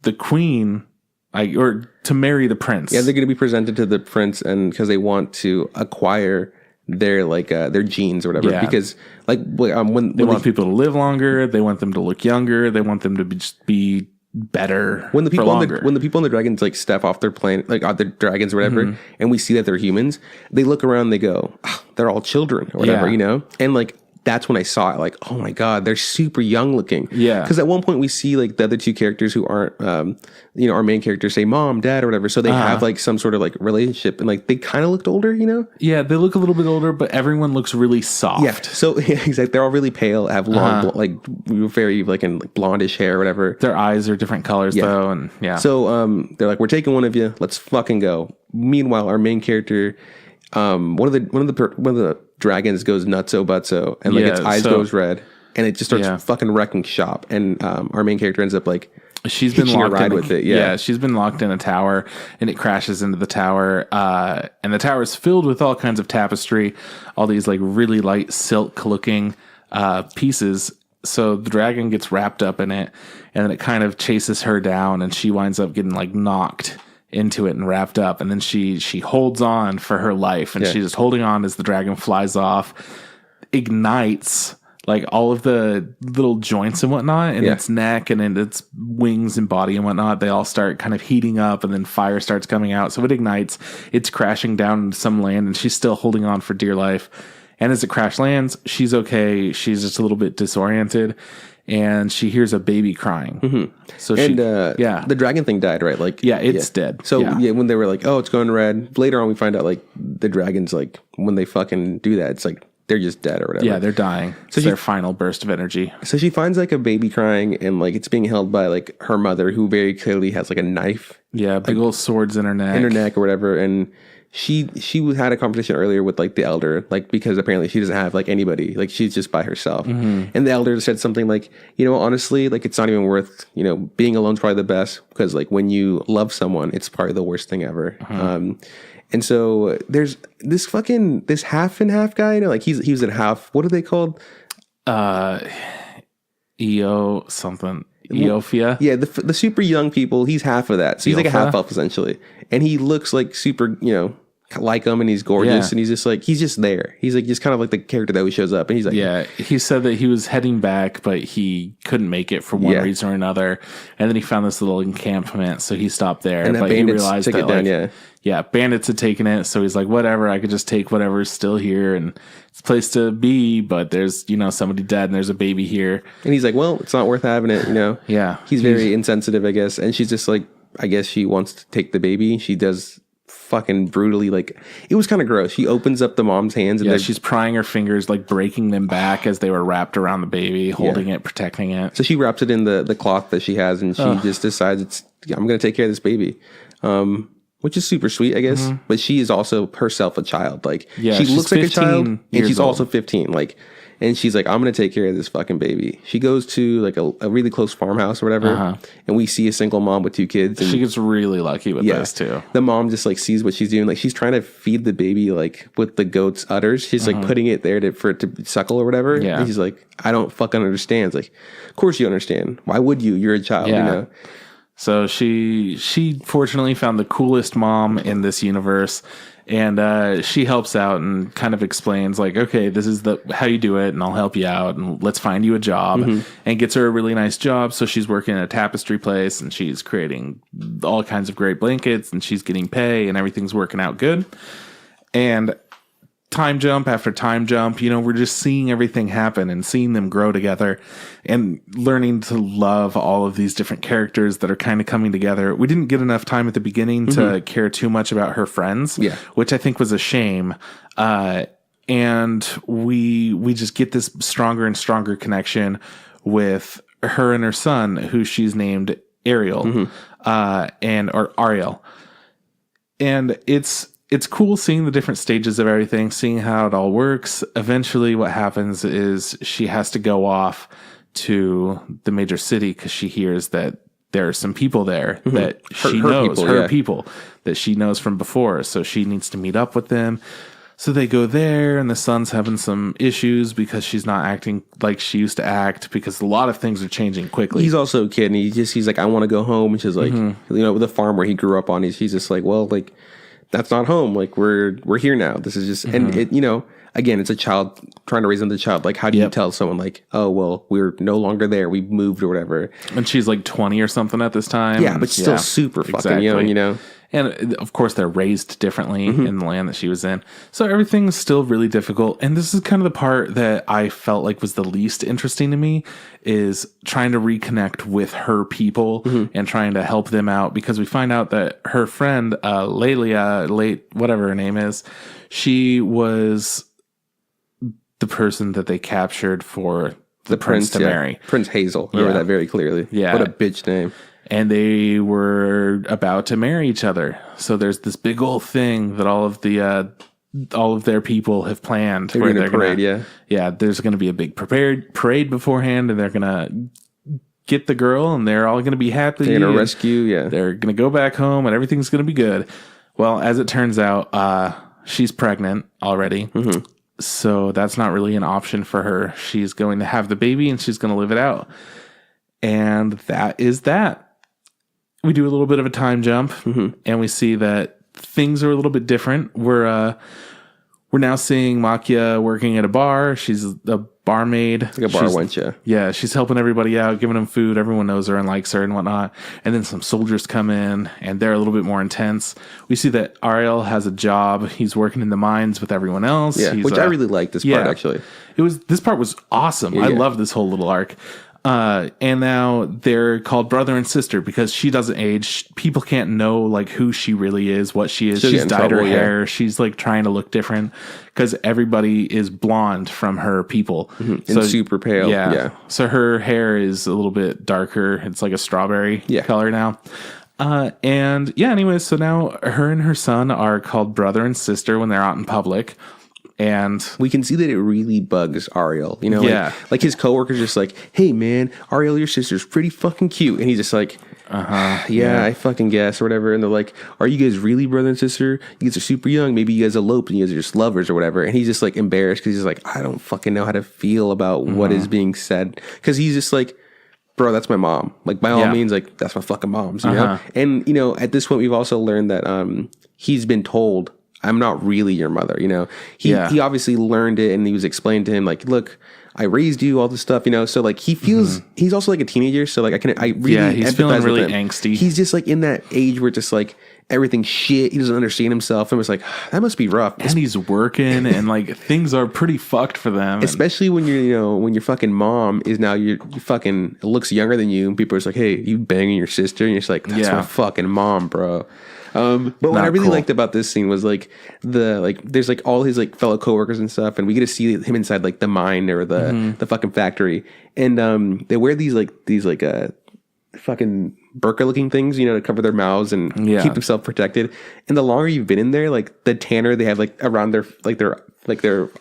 S2: the queen, or to marry the prince.
S1: Yeah, they're going to be presented to the prince, and because they want to acquire their their genes or whatever. Yeah. Because when
S2: they want people to live longer, they want them to look younger, they want them to be better
S1: when the people on the dragons like step off their plane, like the dragons or whatever, and we see that they're humans, they look around, they go, oh, they're all children or whatever, you know. And like that's when I saw it, like, oh my god, they're super young looking. Yeah, because at one point we see like the other two characters who aren't you know, our main characters say mom, dad or whatever, so they have like some sort of like relationship, and like they kind of looked older, you know.
S2: Yeah, they look a little bit older, but everyone looks really soft.
S1: Yeah, so exactly, they're all really pale, have long like very like in like blondish hair or whatever.
S2: Their eyes are different colors though, and
S1: so they're like, we're taking one of you, let's fucking go. Meanwhile, our main character, one of the dragons goes nutso butso, and like its eyes goes red, and it just starts fucking wrecking shop, and our main character ends up like
S2: she's been locked in with it. Yeah, she's been locked in a tower, and it crashes into the tower, and the tower is filled with all kinds of tapestry, all these like really light silk looking pieces. So the dragon gets wrapped up in it, and then it kind of chases her down, and she winds up getting like knocked into it and wrapped up, and then she holds on for her life, and she's just holding on as the dragon flies off, ignites like all of the little joints and whatnot in its neck and in its wings and body and whatnot. They all start kind of heating up, and then fire starts coming out, so it ignites. It's crashing down into some land, and she's still holding on for dear life. And as it crash lands, she's okay. She's just a little bit disoriented, and she hears a baby crying. So
S1: the dragon thing died, right? Like,
S2: it's dead.
S1: So when they were like, oh, it's going red. Later on, we find out like the dragons, like when they fucking do that, it's like they're just dead or whatever.
S2: Yeah, they're dying. So it's their final burst of energy.
S1: So she finds like a baby crying, and like it's being held by like her mother, who very clearly has like a knife.
S2: Yeah, big old swords in her neck.
S1: Or whatever, and. She had a conversation earlier with like the elder, like because apparently she doesn't have like anybody, like she's just by herself. And the elder said something like, you know, honestly, like it's not even worth, you know, being alone's probably the best, because like when you love someone, it's probably the worst thing ever. And so there's this half and half guy, you know, like he was at half. What are they called?
S2: Something. Eophia?
S1: Yeah, the super young people, he's half of that. So he's like a half elf essentially. And he looks like super, you know, like him, and he's gorgeous, and he's just there. He's like just kind of like the character that always shows up, and he's like,
S2: he said that he was heading back, but he couldn't make it for one reason or another, and then he found this little encampment, so he stopped there,
S1: and
S2: but he realized that
S1: bandits
S2: had taken it, so he's like, whatever, I could just take whatever's still here, and it's a place to be, but there's somebody dead, and there's a baby here,
S1: and he's like, well, it's not worth having it, he's very insensitive, I guess, and she's just like, I guess she wants to take the baby. She does fucking brutally, like, it was kind of gross. She opens up the mom's hands and
S2: she's prying her fingers, like breaking them back as they were wrapped around the baby, holding it, protecting it.
S1: So she wraps it in the cloth that she has, and she just decides I'm gonna take care of this baby, which is super sweet, I guess. But she is also herself a child. Like, she looks like a child, and she's also 15. Like, and she's like, I'm going to take care of this fucking baby. She goes to like a really close farmhouse or whatever. And we see a single mom with 2 kids. And
S2: she gets really lucky with this too.
S1: The mom just like sees what she's doing. Like, she's trying to feed the baby like with the goat's udders. She's like putting it there for it to suckle or whatever. And she's like, I don't fucking understand. It's like, of course you understand. Why would you? You're a child, you know?
S2: So she fortunately found the coolest mom in this universe, and she helps out and kind of explains like, okay, this is how you do it, and I'll help you out, and let's find you a job, and gets her a really nice job. So she's working in a tapestry place, and she's creating all kinds of great blankets, and she's getting pay, and everything's working out good. And time jump after time jump, we're just seeing everything happen and seeing them grow together and learning to love all of these different characters that are kind of coming together. We didn't get enough time at the beginning to care too much about her friends, which I think was a shame. And we just get this stronger and stronger connection with her and her son, who she's named Ariel, or Ariel. And it's cool seeing the different stages of everything, seeing how it all works. Eventually what happens is she has to go off to the major city because she hears that there are some people there that she knows, people that she knows from before. So she needs to meet up with them. So they go there, and the son's having some issues because she's not acting like she used to act, because a lot of things are changing quickly.
S1: He's also a kid, and he's like, I want to go home. And she's like, the farm where he grew up on, he's just like, well, like, that's not home. Like, we're here now. This is just, and it, again, it's a child trying to raise another child. Like, how do you tell someone like, oh, well, we're no longer there. We moved or whatever.
S2: And she's like 20 or something at this time.
S1: Yeah, but still super fucking young,
S2: And of course, they're raised differently in the land that she was in. So everything's still really difficult. And this is kind of the part that I felt like was the least interesting to me, is trying to reconnect with her people and trying to help them out, because we find out that her friend, whatever her name is, she was the person that they captured for the prince to marry.
S1: Prince Hazel. Remember that very clearly. Yeah. What a bitch name.
S2: And they were about to marry each other. So there's this big old thing that all of their people have planned.
S1: They're going to parade,
S2: Yeah, there's going to be a big parade beforehand, and they're going to get the girl, and they're all going to be happy.
S1: They're going to rescue,
S2: They're going to go back home, and everything's going to be good. Well, as it turns out, she's pregnant already. So that's not really an option for her. She's going to have the baby, and she's going to live it out. And that is that. We do a little bit of a time jump, and we see that things are a little bit different. We're now seeing Maquia working at a bar. She's a barmaid.
S1: Like a bar wench,
S2: yeah, she's helping everybody out, giving them food. Everyone knows her and likes her and whatnot. And then some soldiers come in, and they're a little bit more intense. We see that Ariel has a job. He's working in the mines with everyone else.
S1: Yeah, which I really like this part, actually.
S2: This part was awesome. I love this whole little arc. And now they're called brother and sister because she doesn't age. People can't know like who she really is, what she is. She's dyed her hair. She's like trying to look different because everybody is blonde from her people.
S1: So, and super pale.
S2: Yeah. So her hair is a little bit darker. It's like a strawberry color now. Anyways, so now her and her son are called brother and sister when they're out in public. And
S1: we can see that it really bugs Ariel, like his coworker's just like, hey man, Ariel, your sister's pretty fucking cute. And he's just like, I fucking guess or whatever. And they're like, are you guys really brother and sister? You guys are super young. Maybe you guys eloped and you guys are just lovers or whatever. And he's just like embarrassed because he's like, I don't fucking know how to feel about what is being said. Because he's just like, bro, that's my mom. Like by all means, like that's my fucking mom's, you know? And, at this point we've also learned that he's been told I'm not really your mother, you know. He obviously learned it, and he was explained to him like, look, I raised you, all this stuff, you know. So like he feels he's also like a teenager, so like I really
S2: he's feeling really angsty.
S1: He's just like in that age where it's just like everything's shit. He doesn't understand himself, and it's like that must be rough.
S2: And he's working, and like things are pretty fucked for them.
S1: Especially when when your fucking mom is now you fucking looks younger than you, and people are just like, hey, you banging your sister, and you're just like, that's my fucking mom, bro. But what I really liked about this scene was like there's like all his like fellow coworkers and stuff, and we get to see him inside like the mine or the fucking factory, and they wear these fucking burqa looking things, you know, to cover their mouths and keep themselves protected. And the longer you've been in there, like the tanner they have like around their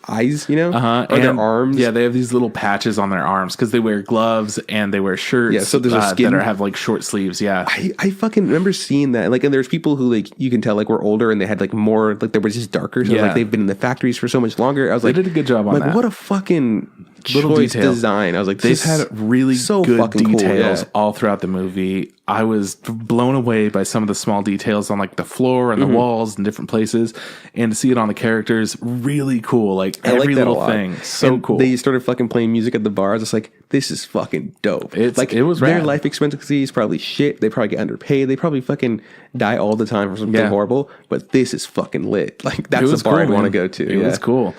S1: eyes, you know, or
S2: and
S1: their arms.
S2: Yeah, they have these little patches on their arms because they wear gloves and they wear shirts.
S1: Yeah, so there's skin
S2: that have like short sleeves. Yeah,
S1: I fucking remember seeing that. Like, and there's people who like you can tell like were older and they had like more like they were just darker. So like they've been in the factories for so much longer. I was like,
S2: they did a good job on that.
S1: What a fucking
S2: little
S1: choice
S2: detail
S1: design. I was like,
S2: they've had really
S1: so
S2: good details
S1: cool,
S2: all throughout the movie. I was blown away by some of the small details on like the floor and the walls and different places, and to see it on the characters, really cool. Like every little thing, so cool.
S1: They started fucking playing music at the bars. It's like, this is fucking dope.
S2: It was
S1: their
S2: rad.
S1: Life expectancy is probably shit. They probably get underpaid. They probably fucking die all the time for something horrible. But this is fucking lit. Like that's the bar I'd want to go to.
S2: It was cool.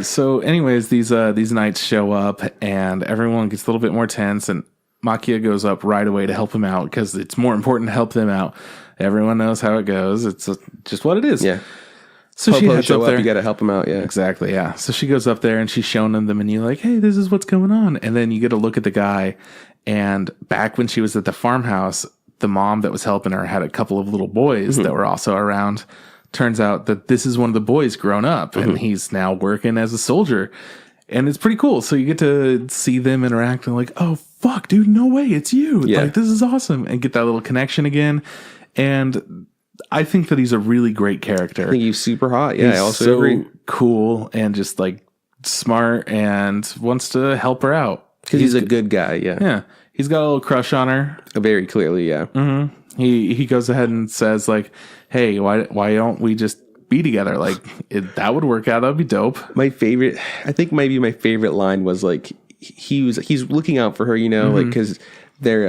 S2: So, anyways, these knights show up, and everyone gets a little bit more tense, and Maquia goes up right away to help him out because it's more important to help them out. Everyone knows how it goes. It's just what it is.
S1: Yeah.
S2: So she heads up there.
S1: You got to help him out. Yeah,
S2: exactly. Yeah. So she goes up there and she's showing them the menu, like, "Hey, this is what's going on." And then you get a look at the guy. And back when she was at the farmhouse, the mom that was helping her had a couple of little boys that were also around. Turns out that this is one of the boys grown up, and he's now working as a soldier. And it's pretty cool. So you get to see them interact and like, oh, fuck, dude, no way, it's you.
S1: Yeah.
S2: Like, this is awesome. And get that little connection again. And I think that he's a really great character.
S1: I think he's super hot. Yeah,
S2: he's
S1: I also agree.
S2: Cool and just like smart and wants to help her out.
S1: Because he's a good guy, yeah.
S2: Yeah. He's got a little crush on her.
S1: Very clearly, yeah.
S2: Mm-hmm. He goes ahead and says like, hey, why don't we just be together? Like that would work out. That would be dope.
S1: I think maybe my favorite line was like, he's looking out for her, you know, like, cause there,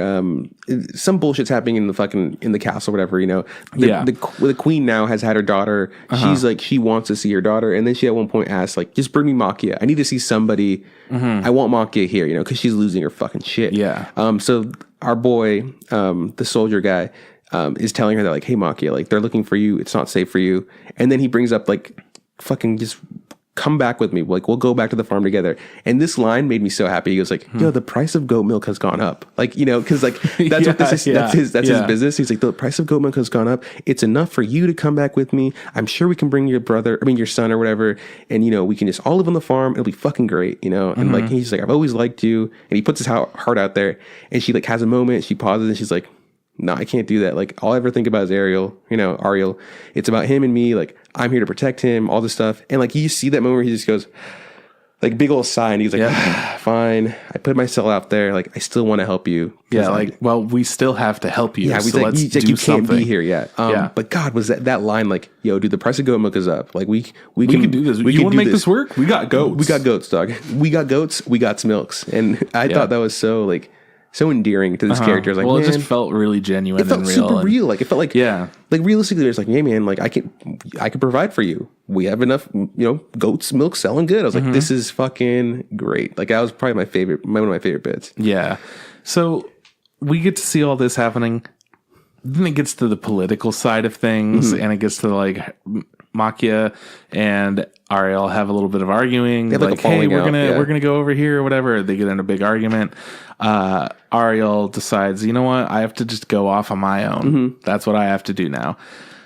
S1: some bullshit's happening in the castle, whatever, you know, the queen now has had her daughter. She's like, she wants to see her daughter. And then she at one point asks like, just bring me Maquia. I need to see somebody. I want Maquia here, you know, cause she's losing her fucking shit.
S2: Yeah.
S1: So our boy, the soldier guy, is telling her that like, hey Maquia, like they're looking for you. It's not safe for you. And then he brings up like, fucking just come back with me. Like we'll go back to the farm together. And this line made me so happy. He goes like, yo, the price of goat milk has gone up. Like, you know, cause like that's what this is. That's his business. He's like, the price of goat milk has gone up. It's enough for you to come back with me. I'm sure we can bring your son or whatever. And you know, we can just all live on the farm. It'll be fucking great, you know? And like, he's like, I've always liked you. And he puts his heart out there, and she like has a moment. She pauses and she's like, no, I can't do that. Like all I ever think about is Ariel. It's about him and me. Like I'm here to protect him, all this stuff. And like you see that moment where he just goes like big old sigh, and he's like, fine. I put myself out there. Like I still want to help you.
S2: Yeah. Like, well, we still have to help you.
S1: Yeah.
S2: So let's do
S1: you
S2: something.
S1: Can't be here yet. But God, was that line like, yo, dude, the price of goat milk is up. Like we
S2: can do this. You want to make this work? We got goats.
S1: We got goats, dog. We got goats. We got milks. And I thought that was so like, so endearing to this character. Like,
S2: well, it just felt really genuine.
S1: It felt
S2: and real
S1: super real. Like it felt like, like realistically, there's like, yeah, man, like I can provide for you. We have enough, you know, goats, milk selling good. I was like, this is fucking great. Like that was probably one of my favorite bits.
S2: Yeah. So we get to see all this happening. Then it gets to the political side of things, and it gets to like Maquia and Ariel have a little bit of arguing. Like, hey, we're gonna go over here or whatever. They get in a big argument. Ariel decides, you know what? I have to just go off on my own. That's what I have to do now.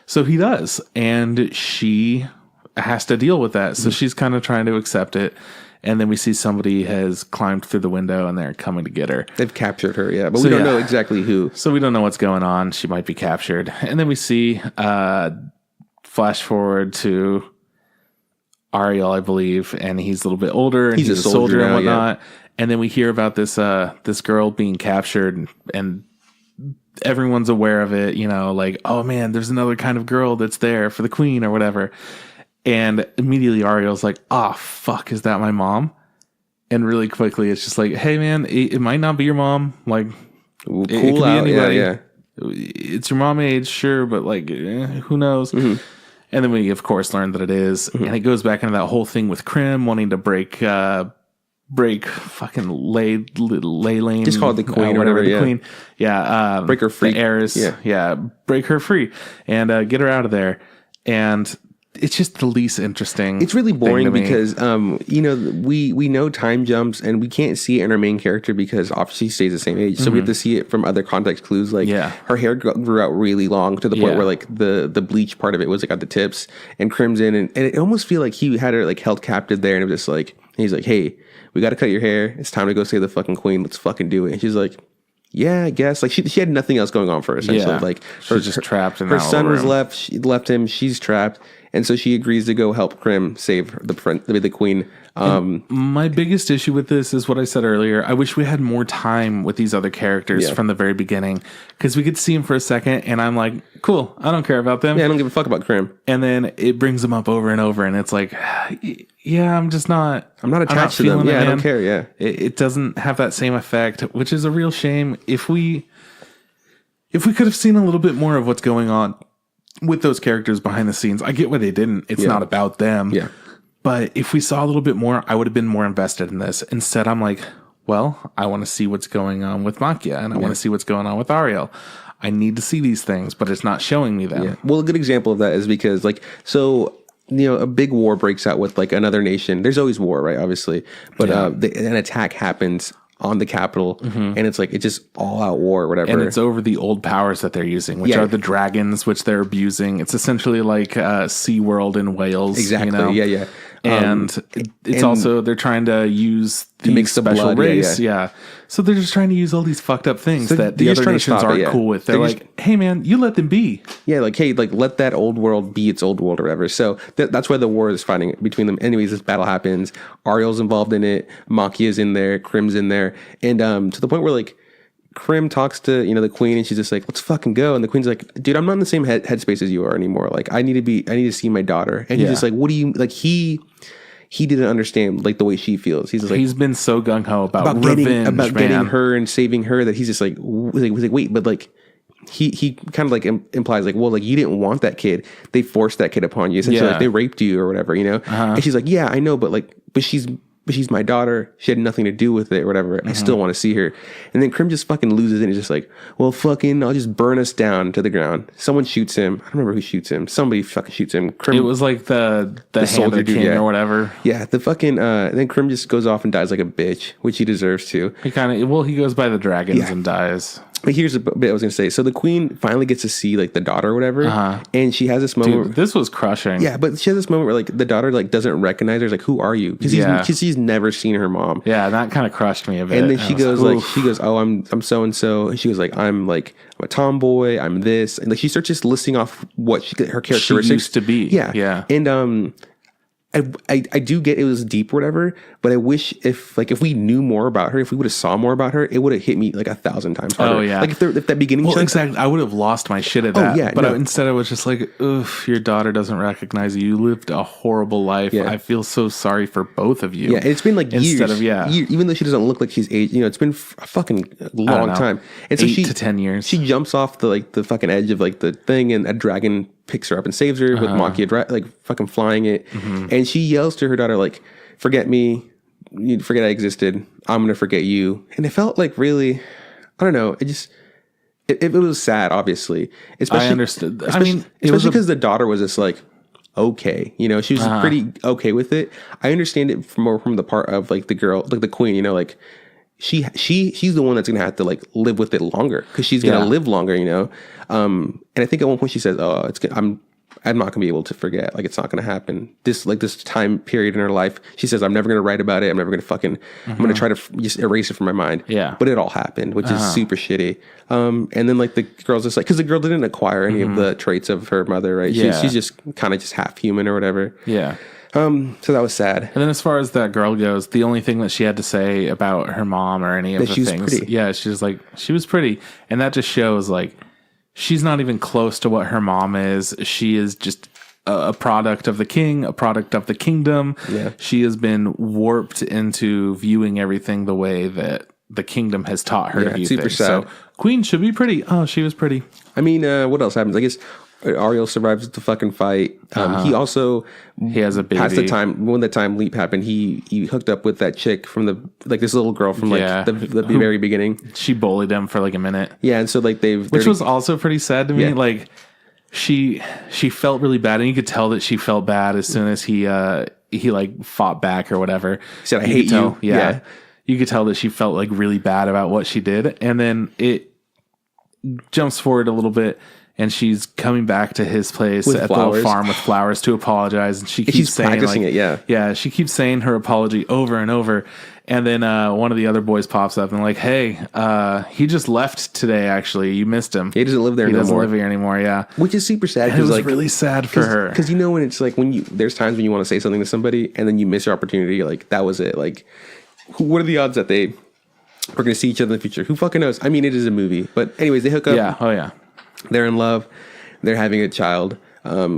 S2: So he does, and she has to deal with that. So she's kind of trying to accept it. And then we see somebody has climbed through the window and they're coming to get her.
S1: They've captured her, but we don't know exactly who.
S2: So we don't know what's going on. She might be captured. And then we see flash forward to Ariel, I believe, and he's a little bit older and he's a soldier and whatnot. And then we hear about this girl being captured and everyone's aware of it, like, oh man, there's another kind of girl that's there for the queen or whatever. And immediately Ariel's like, oh, fuck, is that my mom? And really quickly, it's just like, hey, man, it might not be your mom. Like,
S1: cool,
S2: it could be anybody.
S1: Yeah.
S2: It's your mom age, sure, but like, who knows? Mm-hmm. And then we, of course, learn that it is. Mm-hmm. And it goes back into that whole thing with Krim wanting to break fucking lay lane.
S1: Just call it the queen or whatever.
S2: The queen. Yeah.
S1: Break her free.
S2: The heiress. Yeah. Break her free and get her out of there. And it's just the least interesting.
S1: It's really boring because, we know time jumps and we can't see it in our main character because obviously she stays the same age. So we have to see it from other context clues. Like her hair grew out really long to the point where like the bleach part of it was like at the tips and crimson. And it almost feel like he had her like held captive there. And it was just like, he's like, hey, we got to cut your hair. It's time to go save the fucking queen. Let's fucking do it. And she's like, yeah, I guess. Like she had nothing else going on for her, essentially. Like
S2: she's just trapped in
S1: her son was left. She left him. She's trapped. And so she agrees to go help Krim save the queen.
S2: My biggest issue with this is what I said earlier. I wish we had more time with these other characters from the very beginning because we could see them for a second and I'm like, cool, I don't care about them.
S1: Yeah, I don't give a fuck about Krim.
S2: And then it brings them up over and over and it's like, yeah, I'm not
S1: attached to them. Yeah, I don't care. Yeah.
S2: It doesn't have that same effect, which is a real shame. If we could have seen a little bit more of what's going on with those characters behind the scenes, I get why they didn't. It's not about them.
S1: Yeah.
S2: But if we saw a little bit more, I would have been more invested in this. Instead, I'm like, well, I want to see what's going on with Maquia and I want to see what's going on with Ariel. I need to see these things, but it's not showing me them.
S1: Yeah. Well, a good example of that is because a big war breaks out with like another nation. There's always war, right? Obviously. But an attack happens on the capital and it's like it's just all out war or whatever,
S2: and it's over the old powers that they're using, which are the dragons, which they're abusing. It's essentially like SeaWorld in Wales.
S1: Exactly.
S2: And it's also they're trying to use the
S1: mix the
S2: special
S1: blood,
S2: race. So they're just trying to use all these fucked up things that the other nations aren't cool with. They're like, hey man, you let them be.
S1: Yeah, like, hey, like let that old world be its old world or whatever. So that's why the war is fighting between them. Anyways, this battle happens. Ariel's involved in it. Maquia's in there. Krim's in there. And to the point where like Krim talks to, the queen and she's just like, let's fucking go. And the queen's like, dude, I'm not in the same headspace as you are anymore. Like I need to see my daughter. And he's just like, what do you, like he didn't understand like the way she feels. He's just like,
S2: he's been so gung ho about revenge,
S1: getting her and saving her that he's just like wait, but like he kind of like implies like, well, like you didn't want that kid. They forced that kid upon you. Essentially, like they raped you or whatever, And she's like, yeah, I know, but she's my daughter. She had nothing to do with it or whatever. I still want to see her. And then Krim just fucking loses it and is just like, well, fucking, I'll just burn us down to the ground. Someone shoots him. I don't remember who shoots him. Somebody fucking shoots him.
S2: Krim, it was like the soldier king or whatever.
S1: Yeah, the fucking, then Krim just goes off and dies like a bitch, which he deserves to.
S2: He goes by the dragons and dies.
S1: But here's a bit I was going to say. So the queen finally gets to see like the daughter or whatever. And she has this moment.
S2: Dude, this was crushing.
S1: Yeah, but she has this moment where like the daughter like doesn't recognize her. It's like, who are you? Because she's never seen her mom.
S2: Yeah, that kind of crushed me a bit.
S1: And then she goes oh, I'm so-and-so. And she goes like, I'm a tomboy. I'm this. And like she starts just listing off what her characteristics
S2: used to be.
S1: Yeah. And I do get it was deep or whatever, but I wish if we knew more about her, if we would have saw more about her, it would have hit me like 1,000 times harder.
S2: Oh yeah,
S1: like if that beginning.
S2: Well, exactly. I would have lost my shit at that. Yeah, but instead I was just like, oof, your daughter doesn't recognize you. You lived a horrible life. Yeah. I feel so sorry for both of you.
S1: Yeah, and it's been like years, even though she doesn't look like she's aged. It's been a fucking long time. And so
S2: 8 to 10 years.
S1: She jumps off the fucking edge of like the thing, and a dragon picks her up and saves her with Maquia like fucking flying it. And she yells to her daughter like, forget me, you forget I existed, I'm gonna forget you. And it felt like really, I don't know, it was sad, obviously. Especially,
S2: I understood.
S1: Especially because the daughter was just like okay, she was pretty okay with it. I understand it from the part of like the girl, like the queen, like she's the one that's gonna have to like live with it longer because she's gonna live longer, and I think at one point she says, "Oh, I'm not gonna be able to forget. Like it's not gonna happen. This time period in her life." She says, "I'm never gonna write about it. I'm never gonna I'm gonna try to just erase it from my mind."
S2: Yeah,
S1: but it all happened, which is super shitty. And then like the girl's just like, because the girl didn't acquire any of the traits of her mother, right?
S2: Yeah.
S1: She's just kind of just half human or whatever.
S2: Yeah.
S1: So that was sad.
S2: And then as far as that girl goes, the only thing that she had to say about her mom or any of the things,
S1: pretty.
S2: yeah, she's like, she was pretty. And that just shows like she's not even close to what her mom is. She is just a product of the king, a product of the kingdom.
S1: Yeah.
S2: She has been warped into viewing everything the way that the kingdom has taught her to view things.
S1: Sad.
S2: So Queen should be pretty. Oh, she was pretty.
S1: I mean, what else happens? I guess Ariel survives the fucking fight. He also
S2: has a baby.
S1: Past the time when the time leap happened, he hooked up with that chick from this little girl from the very beginning.
S2: She bullied him for like a minute.
S1: Yeah, and so like which
S2: was also pretty sad to me. Yeah. Like she felt really bad, and you could tell that she felt bad as soon as he like fought back or whatever.
S1: He said, "I hate you."
S2: Yeah. You could tell that she felt like really bad about what she did, and then it jumps forward a little bit. And she's coming back to his place at the little farm with flowers to apologize. And she's saying,
S1: practicing it, yeah.
S2: Yeah, she keeps saying her apology over and over. And then one of the other boys pops up and like, hey, he just left today, actually. You missed him.
S1: He doesn't live there
S2: anymore. He doesn't live here anymore, yeah.
S1: Which is super sad.
S2: It was like, really sad for her.
S1: Because when it's like, there's times when you want to say something to somebody and then you miss your opportunity. Like, that was it. Like, what are the odds that we're going to see each other in the future? Who fucking knows? I mean, it is a movie. But anyways, they hook up.
S2: Yeah, oh yeah.
S1: They're in love. They're having a child.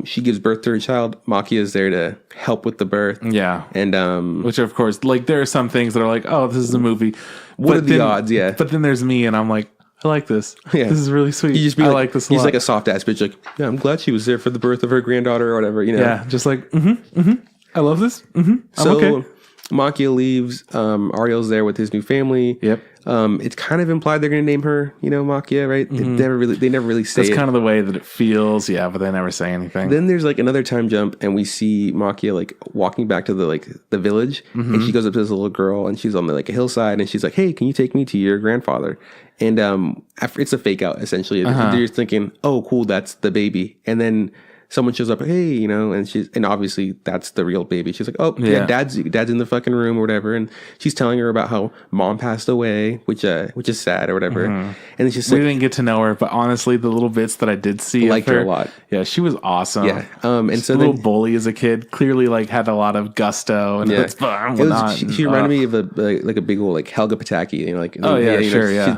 S1: She gives birth to her child. Maquia is there to help with the birth.
S2: Yeah.
S1: And
S2: which, of course, like, there are some things that are like, oh, this is a movie.
S1: What are the odds? Yeah.
S2: But then there's me, and I'm like, I like this. Yeah. This is really sweet.
S1: You just be like this a lot. He's like a soft ass bitch. Like, yeah, I'm glad she was there for the birth of her granddaughter or whatever, you know?
S2: Yeah. Just like, I love this. I'm okay.
S1: Maquia leaves. Ariel's there with his new family.
S2: Yep.
S1: It's kind of implied they're going to name her, Maquia, right?
S2: Mm-hmm.
S1: They never really say it.
S2: That's kind of the way that it feels, yeah, but they never say anything.
S1: Then there's like another time jump, and we see Maquia like walking back to the village, and she goes up to this little girl, and she's on a hillside, and she's like, "Hey, can you take me to your grandfather?" And after, it's a fake out essentially. They're thinking, "Oh, cool, that's the baby," and then someone shows up, hey, and obviously that's the real baby. She's like, oh, yeah, dad's in the fucking room or whatever, and she's telling her about how mom passed away, which is sad or whatever. And it's just
S2: we didn't get to know her, but honestly, the little bits that I did see,
S1: liked her a lot.
S2: Yeah, she was awesome.
S1: Yeah, and so
S2: a little bully as a kid, clearly like had a lot of gusto and
S1: she reminded me of a big old like Helga Pataki,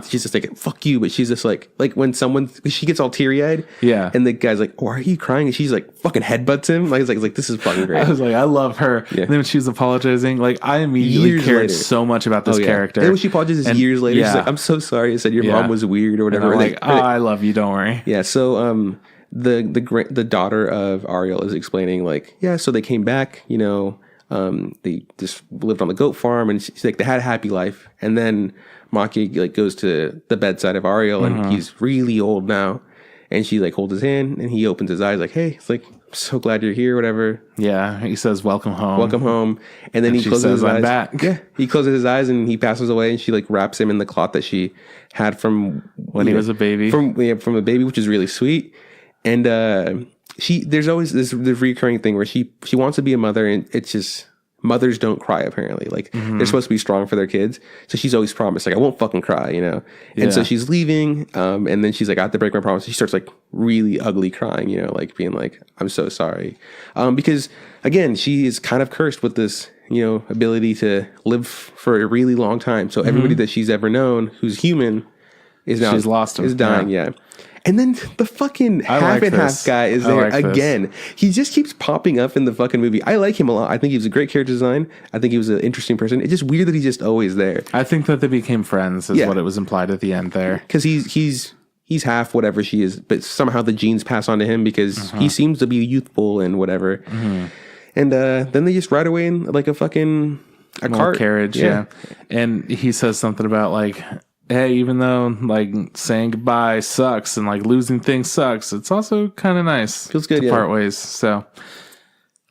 S1: she's just like fuck you, but she's just like when she gets all teary eyed, and the guy's like, oh, are you crying? And she's like fucking headbutts him. Like, it's like this is fucking great.
S2: I was like, I love her. Yeah. And then when she was apologizing, like I immediately cared so much about this character.
S1: And when she apologizes years later, she's like, I'm so sorry. I said your mom was weird or whatever.
S2: Like, I love you. Don't worry.
S1: Yeah. So the daughter of Ariel is explaining like, so they came back. They just lived on the goat farm, and she's like, they had a happy life. And then Maquia like goes to the bedside of Ariel, and he's really old now. And she like holds his hand, and he opens his eyes like, hey, it's like, I'm so glad you're here, whatever.
S2: Yeah, he says, welcome home.
S1: And then he closes his eyes.
S2: I'm back.
S1: Yeah, he closes his eyes and he passes away, and she like wraps him in the cloth that she had from
S2: when he was a baby.
S1: From a baby, which is really sweet. And there's always this recurring thing where she wants to be a mother, and it's just, mothers don't cry, apparently. Like, they're supposed to be strong for their kids. So she's always promised, like, I won't fucking cry, And so she's leaving, and then she's like, I have to break my promise. She starts, like, really ugly crying, like, being like, I'm so sorry. Because, again, she is kind of cursed with this, ability to live for a really long time. So everybody that she's ever known who's human is now...
S2: She's lost him.
S1: Is dying, yeah. And then the fucking half guy is there again. He just keeps popping up in the fucking movie. I like him a lot. I think he was a great character design. I think he was an interesting person. It's just weird that he's just always there.
S2: I think that they became friends is what it was implied at the end there.
S1: Because he's half whatever she is, but somehow the genes pass on to him because he seems to be youthful and whatever. And then they just ride away in like a fucking cart
S2: carriage. Yeah. And he says something about like, hey, even though like saying goodbye sucks and like losing things sucks, it's also kind of nice.
S1: Feels good
S2: to part ways. So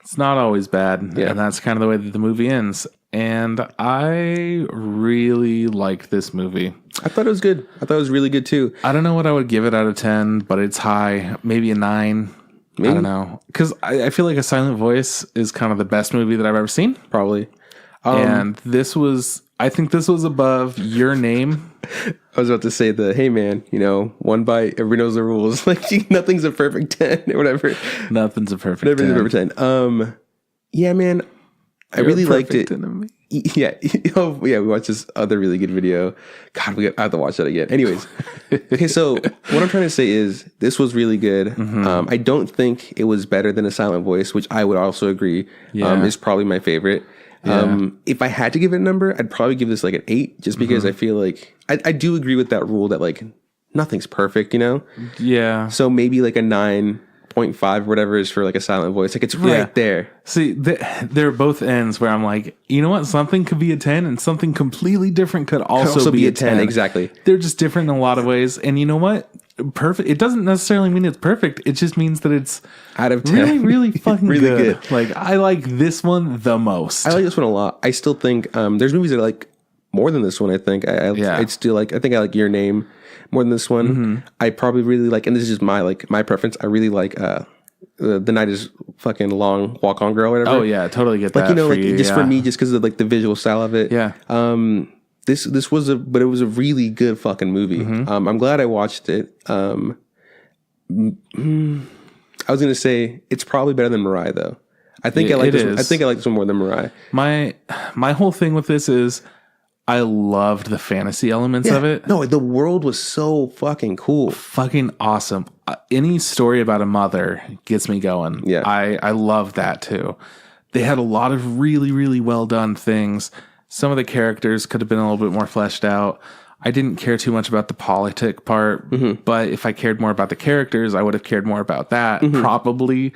S2: it's not always bad.
S1: Yeah.
S2: And that's kind of the way that the movie ends. And I really liked this movie.
S1: I thought it was good. I thought it was really good too.
S2: I don't know what I would give it out of 10, but it's high. Maybe a 9. Maybe. I don't know. Because I feel like A Silent Voice is kind of the best movie that I've ever seen.
S1: Probably.
S2: And I think this was above Your Name.
S1: I was about to say hey man, one bite, everybody knows the rules. Like nothing's a perfect 10 or whatever.
S2: Nothing's a perfect 10.
S1: Yeah, man. I really liked it. Enemy. Yeah. Oh, yeah. We watched this other really good video. God, I have to watch that again. Anyways. Okay. So what I'm trying to say is this was really good. Mm-hmm. I don't think it was better than A Silent Voice, which I would also agree is probably my favorite. Yeah. If I had to give it a number, I'd probably give this like an 8 just because I feel like I do agree with that rule that like nothing's perfect, you know?
S2: Yeah.
S1: So maybe like a 9.5 or whatever is for like A Silent Voice. Like it's right there.
S2: See, there are both ends where I'm like, you know what? Something could be a 10 and something completely different could also be a 10.
S1: Exactly.
S2: They're just different in a lot of ways. And you know what? Perfect. It doesn't necessarily mean it's perfect. It just means that it's
S1: out of 10.
S2: Really, really fucking really good. Like I like this one the most.
S1: I like this one a lot. I still think there's movies that I like more than this one. I think I still like. I think I like Your Name more than this one. Mm-hmm. I probably really like, and this is just my preference. I really like The Night Is Fucking Long, Walk On Girl, whatever.
S2: Oh yeah, totally get
S1: like,
S2: that.
S1: You know, like just for me, just because of like the visual style of it.
S2: Yeah.
S1: This was it was a really good fucking movie. Mm-hmm. I'm glad I watched it. I was gonna say it's probably better than Mirai though. I think I like this one. I think I like this one more than Mirai.
S2: My whole thing with this is I loved the fantasy elements of it.
S1: No, the world was so fucking cool.
S2: Fucking awesome. Any story about a mother gets me going.
S1: Yeah.
S2: I love that too. They had a lot of really, really well done things. Some of the characters could have been a little bit more fleshed out. I didn't care too much about the politic part, but if I cared more about the characters, I would have cared more about that, probably.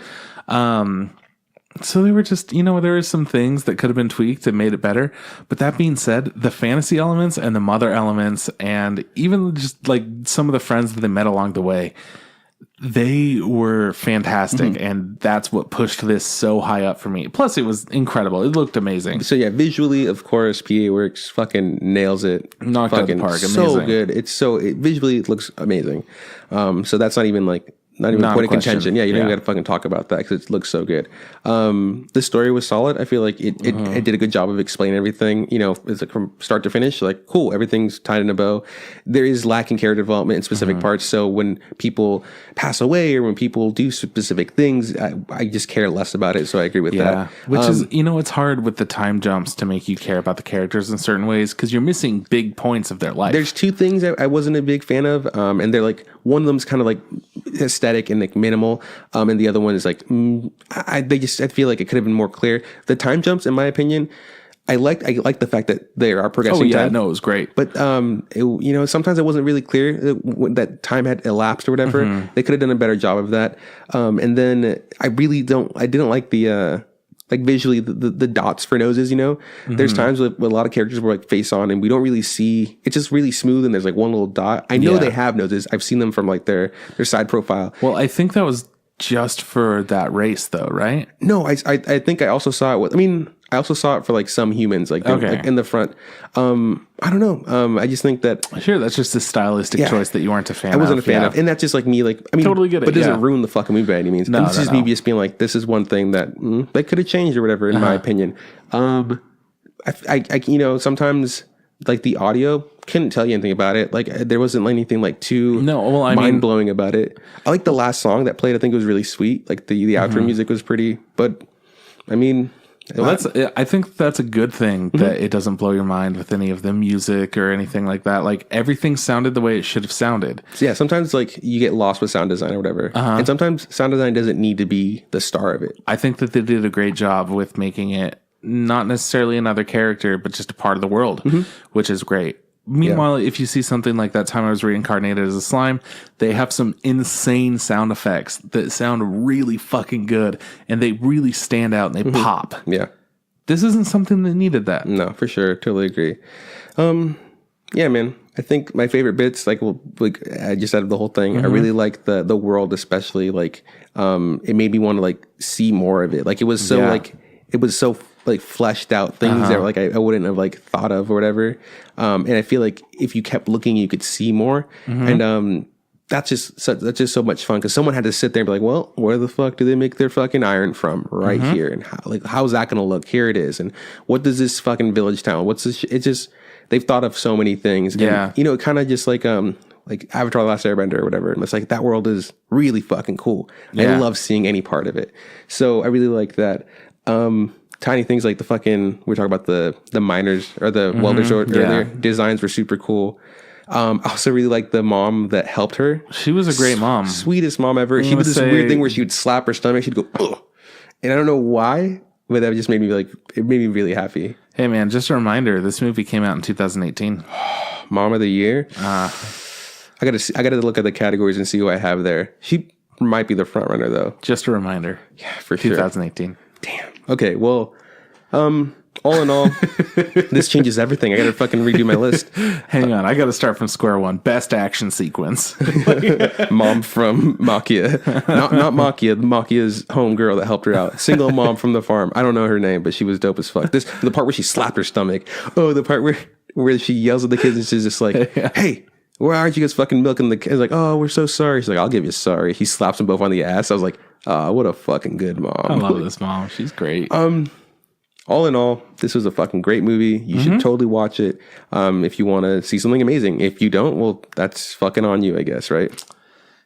S2: So they were just, there were some things that could have been tweaked and made it better. But that being said, the fantasy elements and the mother elements and even just like some of the friends that they met along the way, they were fantastic. And that's what pushed this so high up for me. Plus, it was incredible. It looked amazing.
S1: So yeah, visually, of course, PA Works fucking nails it.
S2: Knocked out the park. Amazing.
S1: So good. Visually, it looks amazing. So that's not even a point of contention. Yeah, you don't even got to fucking talk about that because it looks so good. The story was solid. I feel like it did a good job of explaining everything. It's like from start to finish. Like, cool, everything's tied in a bow. There is lacking character development in specific parts. So when people pass away or when people do specific things, I just care less about it. So I agree with that.
S2: Which is, it's hard with the time jumps to make you care about the characters in certain ways because you're missing big points of their life.
S1: There's two things I wasn't a big fan of, and they're like one of them's kind of like aesthetic and like minimal, and the other one is like I feel like it could have been more clear. The time jumps, in my opinion, I like the fact that they are progressing.
S2: Time. No, it was great.
S1: But sometimes it wasn't really clear that time had elapsed or whatever. They could have done a better job of that. And then I didn't like the like visually the dots for noses. There's times with a lot of characters were like face on and we don't really see. It's just really smooth and there's like one little dot. I know they have noses. I've seen them from like their side profile.
S2: Well, I think that was just for that race though, right?
S1: No, I think I also saw it. I also saw it for like some humans, like in the front. I don't know. I just think that
S2: sure, that's just a stylistic choice that you weren't a fan of.
S1: I wasn't a fan of, and that's just like me. Like,
S2: totally get it,
S1: but it doesn't ruin the fucking movie by any means.
S2: No,
S1: it's just me just being like, this is one thing that could have changed or whatever, in my opinion. I sometimes like the audio couldn't tell you anything about it. Like there wasn't anything like too mind blowing about it. I like the last song that played. I think it was really sweet. Like the outro music was pretty, but
S2: I think that's a good thing that it doesn't blow your mind with any of the music or anything like that. Like everything sounded the way it should have sounded.
S1: So yeah, sometimes like you get lost with sound design or whatever, and sometimes sound design doesn't need to be the star of it.
S2: I think that they did a great job with making it not necessarily another character, but just a part of the world, which is great. Meanwhile, if you see something like That Time I Was Reincarnated as a Slime, they have some insane sound effects that sound really fucking good, and they really stand out and they pop.
S1: Yeah.
S2: This isn't something that needed that.
S1: No, for sure. Totally agree. Yeah, man. I think my favorite bits, like I just out of the whole thing, I really like the world, especially. Like, it made me want to like see more of it. Like, it was so like fleshed out things that like I wouldn't have like thought of or whatever. And I feel like if you kept looking, you could see more. And that's just so much fun because someone had to sit there and be like, well, where the fuck do they make their fucking iron from right here? And how's that going to look? Here it is. And what does this fucking village town? What's this? It's just, they've thought of so many things. And, it kind of just like Avatar: The Last Airbender or whatever. And it's like, that world is really fucking cool. I love seeing any part of it. So I really like that. Tiny things like the fucking, we're talking about the miners or the welders earlier. Designs were super cool. I also really like the mom that helped her.
S2: She was a great mom.
S1: Sweetest mom ever. She would this weird thing where she would slap her stomach. She'd go, ugh. And I don't know why, but that just made me it made me really happy.
S2: Hey man, just a reminder, this movie came out in 2018.
S1: Mom of the year. I gotta look at the categories and see who I have there. She might be the front runner though.
S2: Just a reminder.
S1: Yeah, for 2018.
S2: Sure.
S1: Damn. Okay, well, all in all, this changes everything. I gotta fucking redo my list.
S2: Hang on, I gotta start from square one. Best action sequence.
S1: Mom from Maquia. Not Maquia, Maquia's homegirl that helped her out. Single mom from the farm. I don't know her name, but she was dope as fuck. The part where she slapped her stomach. Oh, the part where she yells at the kids and she's just like, hey, why aren't you guys fucking milking the kids? Like, oh, we're so sorry. She's like, I'll give you sorry. He slaps them both on the ass. I was like, oh, what a fucking good mom.
S2: I love this mom. She's great.
S1: All in all, this was a fucking great movie. You should totally watch it if you want to see something amazing. If you don't, well, that's fucking on you, I guess, right?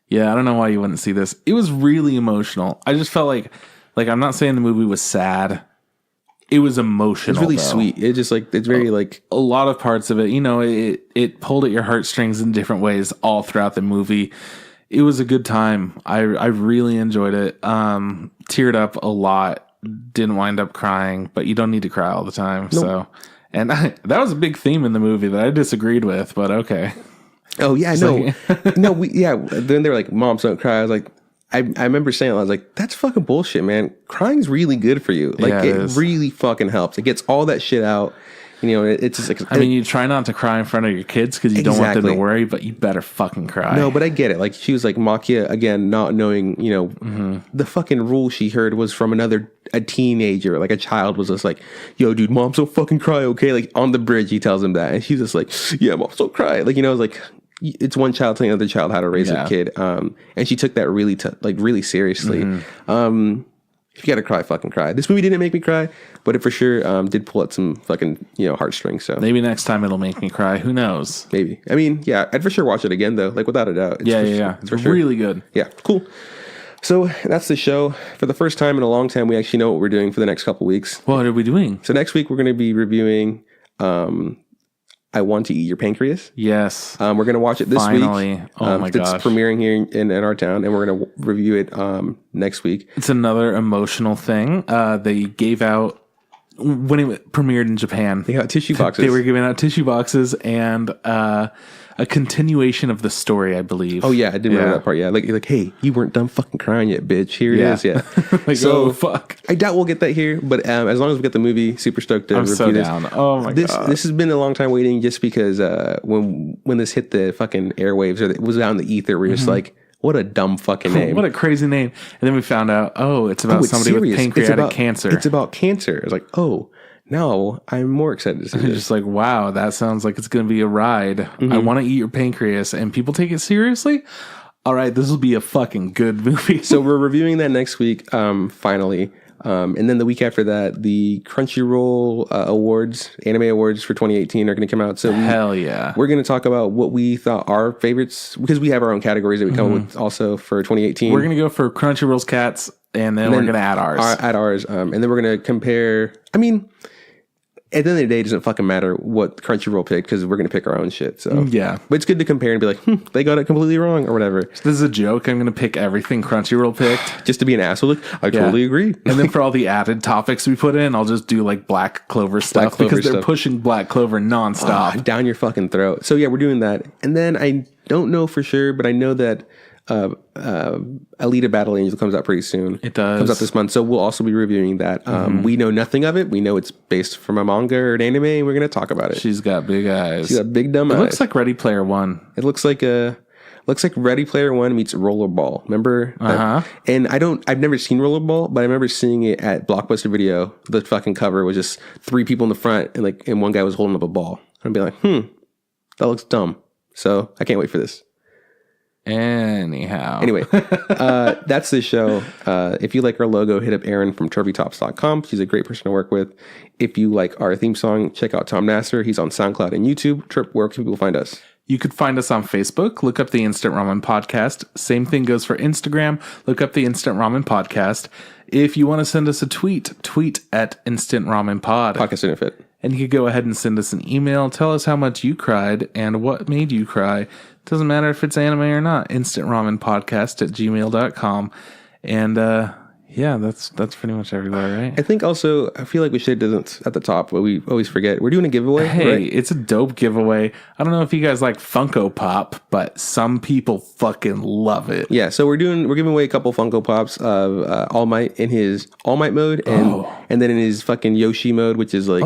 S2: Yeah, I don't know why you wouldn't see this. It was really emotional. I just felt like I'm not saying the movie was sad. It was emotional.
S1: It's really sweet. It just it's very
S2: a lot of parts of it. You know, it pulled at your heartstrings in different ways all throughout the movie. It was a good time. I really enjoyed it. Teared up a lot. Didn't wind up crying, but you don't need to cry all the time. Nope. So, and that was a big theme in the movie that I disagreed with, but okay.
S1: Oh yeah, no. Then they were like, "Moms don't cry." I was like, I remember saying, I was like, "That's fucking bullshit, man. Crying's really good for you. Like, it really fucking helps. It gets all that shit out." You know, it's just like...
S2: I mean, you try not to cry in front of your kids because you don't want them to worry, but you better fucking cry.
S1: No, but I get it. Like, she was like, Maquia, again, not knowing, you know, the fucking rule she heard was from a teenager. Like, a child was just like, yo, dude, moms don't fucking cry, okay? Like, on the bridge, he tells him that. And she's just like, yeah, moms don't cry. Like, you know, like... It's one child telling another child how to raise a kid. And she took that really, really seriously. If you gotta cry, fucking cry. This movie didn't make me cry, but it for sure did pull at some fucking, you know, heartstrings. So
S2: maybe next time it'll make me cry. Who knows?
S1: Maybe. I mean, yeah, I'd for sure watch it again though. Like without a doubt.
S2: It's for sure. Really good.
S1: Yeah, cool. So that's the show. For the first time in a long time, we actually know what we're doing for the next couple weeks.
S2: What are we doing?
S1: So next week we're going to be reviewing I Want to Eat Your Pancreas.
S2: Yes.
S1: We're going to watch it this week.
S2: Oh my gosh.
S1: It's premiering here in our town, and we're going to review it next week.
S2: It's another emotional thing. They gave out, when it premiered in Japan,
S1: they got tissue boxes.
S2: They were giving out tissue boxes and a continuation of the story, I believe.
S1: Oh, yeah. I did remember that part. Yeah. Like, hey, you weren't done fucking crying yet, bitch. Here it is. Yeah.
S2: Like, so, oh, fuck.
S1: I doubt we'll get that here, but as long as we get the movie, super stoked to review this.
S2: Down. Oh, my God.
S1: This has been a long time waiting just because when this hit the fucking airwaves, or it was out in the ether, we're just like, what a dumb fucking name.
S2: What a crazy name. And then we found out, it's about somebody with pancreatic cancer.
S1: It's about cancer. It's like, oh, now I'm more excited to see this.
S2: Just like, wow, that sounds like it's going to be a ride. I want to eat your pancreas. And people take it seriously? All right, this will be a fucking good movie.
S1: So we're reviewing that next week, finally. And then the week after that, the Crunchyroll anime awards for 2018 are going to come out. So
S2: hell yeah.
S1: We're going to talk about what we thought our favorites, because we have our own categories that we come up with also for 2018.
S2: We're going to go for Crunchyroll's cats, and then we're going to add ours.
S1: And then we're going to compare, I mean... At the end of the day, it doesn't fucking matter what Crunchyroll picked because we're going to pick our own shit. So
S2: yeah.
S1: But it's good to compare and be like, they got it completely wrong or whatever.
S2: So this is a joke. I'm going to pick everything Crunchyroll picked.
S1: Just to be an asshole. Like, I totally agree.
S2: And then for all the added topics we put in, I'll just do like Black Clover stuff because they're pushing Black Clover nonstop.
S1: Down your fucking throat. So yeah, we're doing that. And then I don't know for sure, but I know that Alita Battle Angel comes out pretty soon.
S2: It does.
S1: Comes out this month. So we'll also be reviewing that. We know nothing of it. We know it's based from a manga or an anime, and we're going to talk about it.
S2: She's got big eyes.
S1: She's got big dumb eyes.
S2: It looks like Ready Player One.
S1: It looks like Ready Player One meets Rollerball. Remember? And I've never seen Rollerball, but I remember seeing it at Blockbuster Video. The fucking cover was just 3 people in the front, and one guy was holding up a ball. I'd be like, that looks dumb. So I can't wait for this.
S2: Anyway,
S1: that's the show. If you like our logo, hit up Erin from TurveyTops.com. She's a great person to work with. If you like our theme song, check out Tom Nasser. He's on SoundCloud and YouTube. Trip, where can people find us?
S2: You could find us on Facebook. Look up the Instant Ramen Podcast. Same thing goes for Instagram. Look up the Instant Ramen Podcast. If you want to send us a tweet at Instant Ramen Pod.
S1: Podcast didn't fit.
S2: And you could go ahead and send us an email. Tell us how much you cried and what made you cry. Doesn't matter if it's anime or not. InstantRamenPodcast@gmail.com. And yeah, that's pretty much everywhere, right?
S1: I think also, I feel like we should have done it at the top, but we always forget. We're doing a giveaway.
S2: Hey,
S1: right?
S2: It's a dope giveaway. I don't know if you guys like Funko Pop, but some people fucking love it.
S1: Yeah, so we're giving away a couple Funko Pops of All Might in his All Might mode, and then in his fucking Yoshi mode, which is like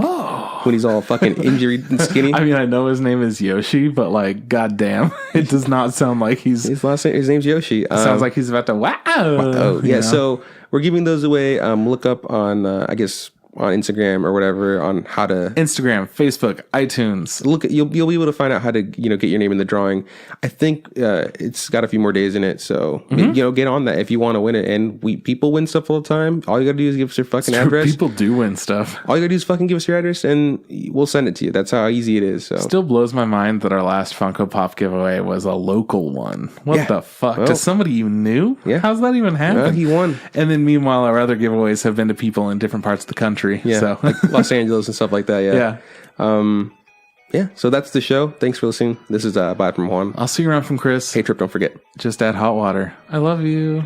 S1: when he's all fucking injured and skinny.
S2: I mean, I know his name is Yoshi, but like, goddamn, it does not sound like his
S1: name's Yoshi.
S2: Sounds like he's about to wow.
S1: Yeah, so we're giving those away. Look up on, I guess, on Instagram or whatever on how to
S2: Instagram, Facebook, iTunes.
S1: You'll be able to find out how to get your name in the drawing. I think it's got a few more days in it, so get on that if you want to win it. And people win stuff all the time. All you gotta do is give us your fucking address.
S2: People do win stuff.
S1: All you gotta do is fucking give us your address, and we'll send it to you. That's how easy it is. So
S2: still blows my mind that our last Funko Pop giveaway was a local one. What the fuck? To somebody you knew?
S1: Yeah.
S2: How's that even happen?
S1: He won.
S2: And then meanwhile, our other giveaways have been to people in different parts of the country.
S1: Yeah,
S2: so.
S1: like Los Angeles and stuff like that. Yeah. Yeah. So that's the show. Thanks for listening. This is bye from Juan.
S2: I'll see you around from Chris.
S1: Hey, Trip, don't forget.
S2: Just add hot water. I love you.